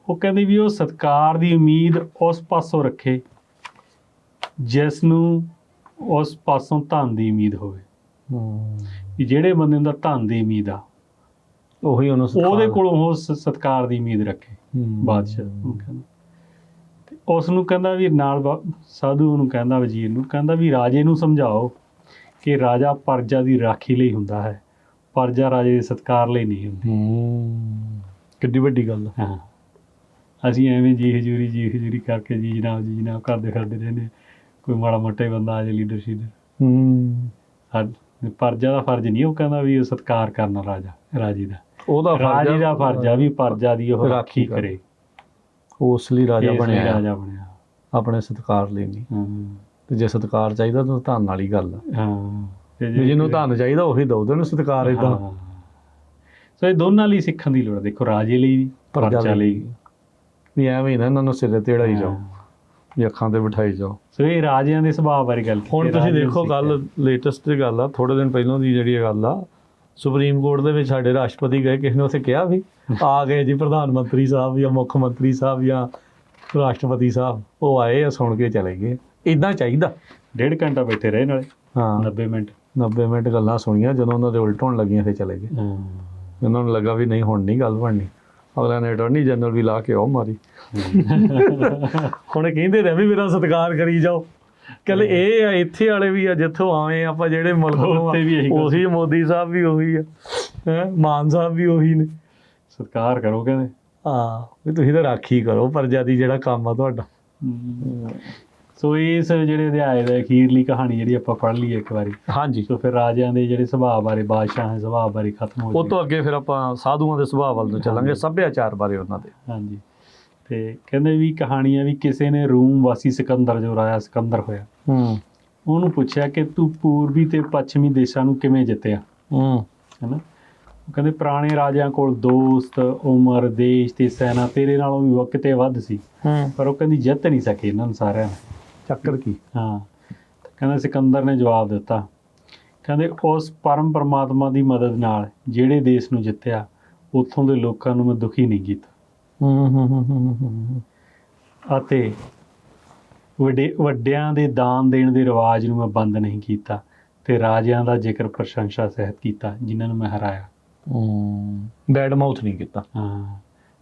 ਉਹ ਕਹਿੰਦੇ ਵੀ ਉਹ ਸਤਿਕਾਰ ਦੀ ਉਮੀਦ ਉਸ ਪਾਸੋਂ ਰੱਖੇ ਜਿਸ ਨੂੰ ਉਸ ਪਾਸੋਂ ਧਨ ਦੀ ਉਮੀਦ ਹੋਵੇ। ਵੀ ਜਿਹੜੇ ਬੰਦੇ ਦਾ ਧਨ ਦੀ ਉਮੀਦ ਆ ਉਹੀ ਉਹਦੇ ਕੋਲੋਂ ਉਹ ਸਤਿਕਾਰ ਦੀ ਉਮੀਦ ਰੱਖੇ। ਬਾਦਸ਼ਾਹ ਨੂੰ ਕਹਿੰਦਾ, ਤੇ ਉਸ ਨੂੰ ਕਹਿੰਦਾ ਵੀ ਨਾਲ ਸਾਧੂ ਨੂੰ ਕਹਿੰਦਾ, ਵਜ਼ੀਰ ਨੂੰ ਕਹਿੰਦਾ ਵੀ ਰਾਜੇ ਨੂੰ ਸਮਝਾਓ ਕਿ ਰਾਜਾ ਪਰਜਾ ਦੀ ਰਾਖੀ ਲਈ ਹੁੰਦਾ ਹੈ, ਪਰਜਾ ਰਾਜੇ ਦੇ ਸਤਿਕਾਰ ਲਈ ਨਹੀਂ ਹੁੰਦੀ। ਕਿੱਡੀ ਵੱਡੀ ਗੱਲ। ਹਾਂ, ਅਸੀਂ ਐਵੇਂ ਜੀ ਹਜ਼ੂਰੀ ਕਰਕੇ ਜੀ ਜਨਾਬ ਕਰਦੇ ਫਿਰਦੇ ਰਹਿੰਦੇ, ਕੋਈ ਮਾੜਾ ਮੋਟਾ ਹੀ ਬੰਦਾ ਆ ਜਾਏ ਲੀਡਰਸ਼ਿਪ। ਪਰਜਾ ਦਾ ਫਰਜ਼ ਨਹੀਂ, ਉਹ ਕਹਿੰਦਾ ਵੀ ਉਹ ਸਤਿਕਾਰ ਕਰਨਾ ਰਾਜੇ ਦਾ, ਰਾਜੇ ਦਾ ਫਰਜ਼ ਆ ਵੀ ਪਰਜਾ ਦੀ ਉਹ ਰਾਖੀ ਕਰੇ। ਉਸ ਲਈ ਰਾਜਾ ਬਣਿਆ ਆਪਣੇ ਸਤਿਕਾਰ ਲਈ ਨਹੀਂ। ਤੇ ਜੇ ਸਤਿਕਾਰ ਚਾਹੀਦਾ ਤਾਂ ਧਨ ਵਾਲੀ ਗੱਲ ਆ। ਜਿਹਨੂੰ ਧਨ ਚਾਹੀਦਾ ਉਹੀ ਦਓ ਉਹਨੂੰ ਸਤਿਕਾਰ। ਏਦਾਂ ਸੋ ਇਹ ਦੋਨਾਂ ਲਈ ਸਿੱਖਣ ਦੀ ਲੋੜ, ਦੇਖੋ ਰਾਜੇ ਲਈ ਵੀ ਪਰਜਾ ਲਈ ਵੀ। ਐਵੇਂ ਨਾ ਇਹਨਾਂ ਨੂੰ ਸਿਰੇ ਤੇ ਚੜਾਈ ਜਾਓ ਜਾਂ ਅੱਖਾਂ ਤੇ ਬਿਠਾਈ ਜਾਓ। ਸੋ ਇਹ ਰਾਜਿਆਂ ਦੇ ਸੁਭਾਅ ਬਾਰੇ ਗੱਲ। ਹੁਣ ਤੁਸੀਂ ਦੇਖੋ ਗੱਲ ਲੇਟੈਸਟ ਦੀ ਗੱਲ ਆ, ਥੋੜ੍ਹੇ ਦਿਨ ਪਹਿਲਾਂ ਦੀ ਜਿਹੜੀ ਗੱਲ ਆ, ਸੁਪਰੀਮ ਕੋਰਟ ਦੇ ਵਿੱਚ ਸਾਡੇ ਰਾਸ਼ਟਰਪਤੀ ਗਏ, ਕਿਸੇ ਨੇ ਉੱਥੇ ਕਿਹਾ ਵੀ ਆ ਗਏ ਜੀ ਪ੍ਰਧਾਨ ਮੰਤਰੀ ਸਾਹਿਬ ਜਾਂ ਮੁੱਖ ਮੰਤਰੀ ਸਾਹਿਬ ਜਾਂ ਰਾਸ਼ਟਰਪਤੀ ਸਾਹਿਬ, ਉਹ ਆਏ ਆ, ਸੁਣ ਕੇ ਚਲੇ ਗਏ। ਇੱਦਾਂ ਚਾਹੀਦਾ। 1.5 ਘੰਟਾ ਬੈਠੇ ਰਹੇ ਨਾਲੇ। ਹਾਂ, 90 ਮਿੰਟ ਗੱਲਾਂ ਸੁਣੀਆਂ। ਜਦੋਂ ਉਹਨਾਂ ਦੇ ਉਲਟ ਹੋਣ ਲੱਗੀਆਂ ਫਿਰ ਚਲੇ ਗਏ। ਉਹਨਾਂ ਨੂੰ ਲੱਗਾ ਵੀ ਨਹੀਂ ਹੁਣ ਨਹੀਂ ਗੱਲ ਬਣਨੀ। ਅਗਲਾ ਨੇ ਅਟਾਰਨੀ ਜਨਰਲ ਵੀ ਲਾ ਕੇ ਆਓ ਮਾਰੀ। ਹੁਣ ਕਹਿੰਦੇ ਰਹੇ ਵੀ ਮੇਰਾ ਸਤਿਕਾਰ ਕਰੀ ਜਾਓ। ਕਹਿੰਦੇ ਇਹ ਆ ਇੱਥੇ ਵਾਲੇ ਵੀ ਆ ਜਿੱਥੋਂ ਆਏ ਆਪਾਂ, ਜਿਹੜੇ ਮੁਲਕ ਤੋਂ, ਉਹੀ ਮੋਦੀ ਸਾਹਿਬ ਵੀ ਉਹੀ ਆ, ਮਾਨ ਸਾਹਿਬ ਵੀ ਉਹੀ ਨੇ। ਸਤਿਕਾਰ ਕਰੋ ਕਹਿੰਦੇ। ਹਾਂ ਵੀ ਤੁਸੀਂ ਤਾਂ ਰਾਖੀ ਕਰੋ ਪ੍ਰਜਾ ਦੀ, ਜਿਹੜਾ ਕੰਮ ਆ ਤੁਹਾਡਾ। ਸੋ ਇਸ ਜਿਹੜੇ ਅਧਿਆਏ ਦਾ ਅਖੀਰਲੀ ਕਹਾਣੀ ਜਿਹੜੀ ਆਪਾਂ ਪੜ੍ਹ ਲਈਏ ਇੱਕ ਵਾਰੀ। ਹਾਂਜੀ। ਸੋ ਫਿਰ ਰਾਜਿਆਂ ਦੇ ਜਿਹੜੇ ਸੁਭਾਅ ਬਾਰੇ, ਬਾਦਸ਼ਾਹਾਂ ਦੇ ਸੁਭਾਅ ਬਾਰੇ ਖਤਮ ਹੋ ਜਾਏ। ਉਹ ਤੋਂ ਅੱਗੇ ਫਿਰ ਆਪਾਂ ਸਾਧੂਆਂ ਦੇ ਸੁਭਾਅ ਵੱਲ ਨੂੰ ਚੱਲਾਂਗੇ, ਸੱਭਿਆਚਾਰ ਬਾਰੇ ਉਹਨਾਂ ਦੇ। ਹਾਂਜੀ। ਤੇ ਕਹਿੰਦੇ ਵੀ ਕਹਾਣੀਆਂ ਵੀ ਕਿਸੇ ਨੇ ਰੂਮ ਵਾਸੀ ਸਿਕੰਦਰ, ਜੋ ਰਾਜਾ ਸਿਕੰਦਰ ਹੋਇਆ, ਉਹਨੂੰ ਪੁੱਛਿਆ ਕਿ ਤੂੰ ਪੂਰਬੀ ਤੇ ਪੱਛਮੀ ਦੇਸ਼ਾਂ ਨੂੰ ਕਿਵੇਂ ਜਿੱਤਿਆ। ਹੈਨਾ। ਉਹ ਕਹਿੰਦੇ ਪੁਰਾਣੇ ਰਾਜਿਆਂ ਕੋਲ ਦੋਸਤ, ਉਮਰ, ਦੇਸ਼ ਤੇ ਸੈਨਾ ਤੇਰੇ ਨਾਲੋਂ ਵੀ ਕਿਤੇ ਵੱਧ ਸੀ, ਪਰ ਉਹ ਕਹਿੰਦੀ ਜਿੱਤ ਨਹੀਂ ਸਕੇ ਇਹਨਾਂ ਨੂੰ ਸਾਰਿਆਂ ਨੂੰ। ਚੱਕਰ ਕੀ? ਹਾਂ, ਕਹਿੰਦਾ ਸਿਕੰਦਰ ਨੇ ਜਵਾਬ ਦਿੱਤਾ, ਕਹਿੰਦੇ ਉਸ ਪਰਮ ਪਰਮਾਤਮਾ ਦੀ ਮਦਦ ਨਾਲ ਜਿਹੜੇ ਦੇਸ਼ ਨੂੰ ਜਿੱਤਿਆ ਉੱਥੋਂ ਦੇ ਲੋਕਾਂ ਨੂੰ ਮੈਂ ਦੁਖੀ ਨਹੀਂ ਕੀਤਾ, ਅਤੇ ਵੱਡਿਆਂ ਦੇ ਦਾਨ ਦੇਣ ਦੇ ਰਿਵਾਜ ਨੂੰ ਮੈਂ ਬੰਦ ਨਹੀਂ ਕੀਤਾ, ਤੇ ਰਾਜਿਆਂ ਦਾ ਜ਼ਿਕਰ ਪ੍ਰਸ਼ੰਸਾ ਸਹਿਤ ਕੀਤਾ ਜਿਨ੍ਹਾਂ ਨੂੰ ਮੈਂ ਹਰਾਇਆ। ਬੈਡ ਮਾਊਥ ਨਹੀਂ ਕੀਤਾ। ਹਾਂ,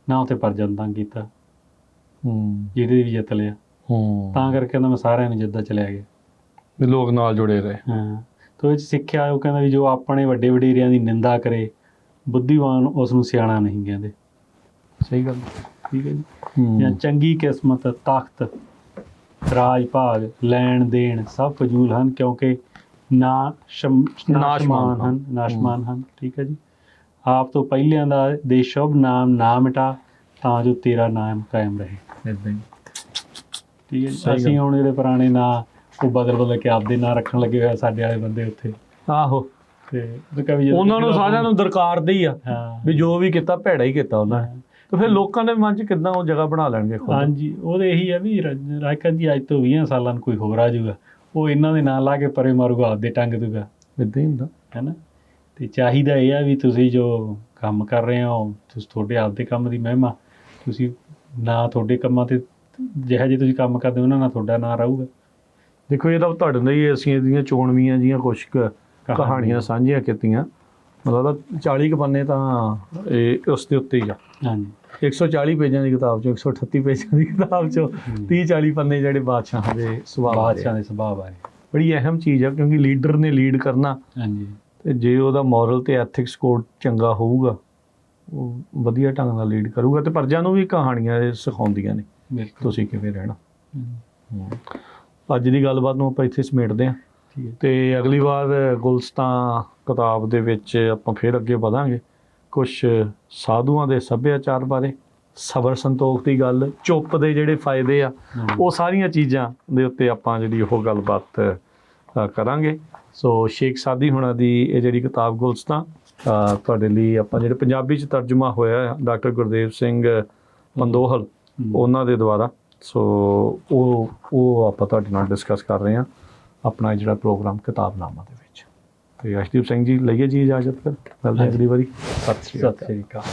ਨਾ ਉੱਥੇ ਪਰਜਨ ਤੰਗ ਕੀਤਾ, ਜਿਹਦੇ ਵੀ ਜਿੱਤ ਲਿਆ। ਤਾਂ ਕਰਕੇ ਕਹਿੰਦਾ ਮੈਂ ਸਾਰਿਆਂ ਨੂੰ ਜਿੱਦਾਂ ਚਲਿਆ ਗਿਆ, ਵੀ ਲੋਕ ਨਾਲ ਜੁੜੇ ਰਹੇ। ਹਾਂ, ਤੇ ਉਹ 'ਚ ਸਿੱਖਿਆ ਉਹ ਕਹਿੰਦਾ ਵੀ ਜੋ ਆਪਣੇ ਵੱਡੇ ਵਡੇਰਿਆਂ ਦੀ ਨਿੰਦਾ ਕਰੇ ਬੁੱਧੀਵਾਨ ਉਸ ਨੂੰ ਸਿਆਣਾ ਨਹੀਂ ਕਹਿੰਦੇ। ਸਹੀ ਗੱਲ, ਠੀਕ ਹੈ ਜੀ। ਜਾਂ ਚੰਗੀ ਕਿਸਮਤ, ਤਖਤ, ਰਾਜ ਭਾਗ, ਲੈਣ ਦੇਣ ਸਭ ਫਜ਼ੂਲ ਹਨ, ਕਿਉਂਕਿ ਨਾਸ਼ਮਾਨ ਹਨ। ਠੀਕ ਹੈ ਜੀ। ਆਪ ਤੋਂ ਪਹਿਲਿਆਂ ਦੇ ਸ਼ੁਭ ਨਾਮ ਨਾ ਮਿਟਾ, ਤਾਂ ਜੋ ਤੇਰਾ ਨਾਮ ਕਾਇਮ ਰਹੇ। ਇੱਦਾਂ ਹੀ। ਠੀਕ ਹੈ ਜੀ। ਅਸੀਂ ਹੁਣ ਜਿਹੜੇ ਪੁਰਾਣੇ ਨਾਂ ਉਹ ਬਦਲ ਕੇ ਆਪਦੇ ਨਾਂ ਰੱਖਣ ਲੱਗੇ ਹੋਏ ਸਾਡੇ ਵਾਲੇ ਬੰਦੇ ਉੱਥੇ। ਆਹੋ, ਤੇ ਉਹਨਾਂ ਨੂੰ ਸਾਰਿਆਂ ਨੂੰ ਦਰਕਾਰ ਦੇ ਹੀ ਆ ਵੀ ਜੋ ਵੀ ਕੀਤਾ ਭੈੜਾ ਹੀ ਕੀਤਾ ਉਹਨਾਂ ਨੇ। ਤੇ ਫਿਰ ਲੋਕਾਂ ਦੇ ਮਨ 'ਚ ਕਿੱਦਾਂ ਉਹ ਜਗ੍ਹਾ ਬਣਾ ਲੈਣਗੇ? ਹਾਂਜੀ, ਉਹਦੇ ਇਹੀ ਆ ਵੀ ਰਾਇਕਾ ਜੀ ਅੱਜ ਤੋਂ 20 ਸਾਲਾਂ ਨੂੰ ਕੋਈ ਹੋਰ ਆ ਜਾਊਗਾ, ਉਹ ਇਹਨਾਂ ਦੇ ਨਾਂ ਲਾ ਕੇ ਪਰੇ ਮਾਰੂਗਾ, ਆਪਦੇ ਟੰਗ ਦੂਗਾ। ਇੱਦਾਂ ਹੀ ਹੁੰਦਾ ਹੈ ਨਾ। ਅਤੇ ਚਾਹੀਦਾ ਇਹ ਆ ਵੀ ਤੁਸੀਂ ਜੋ ਕੰਮ ਕਰ ਰਹੇ ਹੋ, ਤੁਸੀਂ ਤੁਹਾਡੇ ਆਪਦੇ ਕੰਮ ਦੀ ਮਹਿਮਾ, ਤੁਸੀਂ ਨਾ ਤੁਹਾਡੇ ਕੰਮਾਂ 'ਤੇ ਜਿਹੋ ਜਿਹੇ ਤੁਸੀਂ ਕੰਮ ਕਰਦੇ ਉਹਨਾਂ ਨਾਲ ਤੁਹਾਡਾ ਨਾਂ ਰਹੂਗਾ। ਦੇਖੋ, ਇਹ ਤਾਂ ਤੁਹਾਡੇ ਨਾਲ ਹੀ ਅਸੀਂ ਇਹਦੀਆਂ ਚੋਣਵੀਆਂ ਜਿਹੀਆਂ ਕੁਛ ਕਹਾਣੀਆਂ ਸਾਂਝੀਆਂ ਕੀਤੀਆਂ। ਮਤਲਬ 40 ਕੁ ਪੰਨੇ ਤਾਂ ਇਹ ਉਸ ਦੇ ਉੱਤੇ ਹੀ ਆ। ਹਾਂਜੀ, 140 ਪੇਜਾਂ ਦੀ ਕਿਤਾਬ 'ਚੋਂ, 138 ਪੇਜਾਂ ਦੀ ਕਿਤਾਬ 'ਚੋਂ 30-40 ਪੰਨੇ ਜਿਹੜੇ ਬਾਦਸ਼ਾਹਾਂ ਦੇ ਸੁਭਾਅ ਬਾਰੇ ਬੜੀ ਅਹਿਮ ਚੀਜ਼ ਆ, ਕਿਉਂਕਿ ਲੀਡਰ ਨੇ ਲੀਡ ਕਰਨਾ। ਹਾਂਜੀ, ਅਤੇ ਜੇ ਉਹਦਾ ਮੋਰਲ ਅਤੇ ਐਥਿਕਸ ਕੋਡ ਚੰਗਾ ਹੋਊਗਾ, ਉਹ ਵਧੀਆ ਢੰਗ ਨਾਲ ਲੀਡ ਕਰੂਗਾ। ਅਤੇ ਪ੍ਰਜਾ ਨੂੰ ਵੀ ਕਹਾਣੀਆਂ ਇਹ ਸਿਖਾਉਂਦੀਆਂ ਨੇ ਤੁਸੀਂ ਕਿਵੇਂ ਰਹਿਣਾ। ਅੱਜ ਦੀ ਗੱਲਬਾਤ ਨੂੰ ਆਪਾਂ ਇੱਥੇ ਸਮੇਟਦੇ ਹਾਂ, ਅਤੇ ਅਗਲੀ ਵਾਰ ਗੁਲਸਤਾਂ ਕਿਤਾਬ ਦੇ ਵਿੱਚ ਆਪਾਂ ਫਿਰ ਅੱਗੇ ਵਧਾਂਗੇ। ਕੁਛ ਸਾਧੂਆਂ ਦੇ ਸੱਭਿਆਚਾਰ ਬਾਰੇ, ਸਬਰ ਸੰਤੋਖ ਦੀ ਗੱਲ, ਚੁੱਪ ਦੇ ਜਿਹੜੇ ਫਾਇਦੇ ਆ, ਉਹ ਸਾਰੀਆਂ ਚੀਜ਼ਾਂ ਦੇ ਉੱਤੇ ਆਪਾਂ ਜਿਹੜੀ ਉਹ ਗੱਲਬਾਤ ਕਰਾਂਗੇ। ਸੋ ਸ਼ੇਖ ਸਾਦੀ ਹੁਣਾਂ ਦੀ ਇਹ ਜਿਹੜੀ ਕਿਤਾਬ ਗੁਲਸਤਾਂ ਤੁਹਾਡੇ ਲਈ ਆਪਾਂ ਜਿਹੜੇ ਪੰਜਾਬੀ 'ਚ ਤਰਜਮਾ ਹੋਇਆ ਡਾਕਟਰ ਗੁਰਦੇਵ ਸਿੰਘ ਪੰਦੋਹਲ ਉਹਨਾਂ ਦੇ ਦੁਆਰਾ। ਸੋ ਉਹ ਆਪਾਂ ਤੁਹਾਡੇ ਨਾਲ ਡਿਸਕਸ ਕਰ ਰਹੇ ਹਾਂ ਆਪਣਾ ਜਿਹੜਾ ਪ੍ਰੋਗਰਾਮ ਕਿਤਾਬਨਾਮਾ ਦੇ ਵਿੱਚ। ਅਤੇ ਅਰਸ਼ਦੀਪ ਸਿੰਘ ਜੀ ਲਈਏ ਜੀ ਇਜਾਜ਼ਤ, ਫਿਰ ਮਿਲਦੇ ਅਗਲੀ ਵਾਰੀ। ਸਤਿ ਸ਼੍ਰੀ ਅਕਾਲ।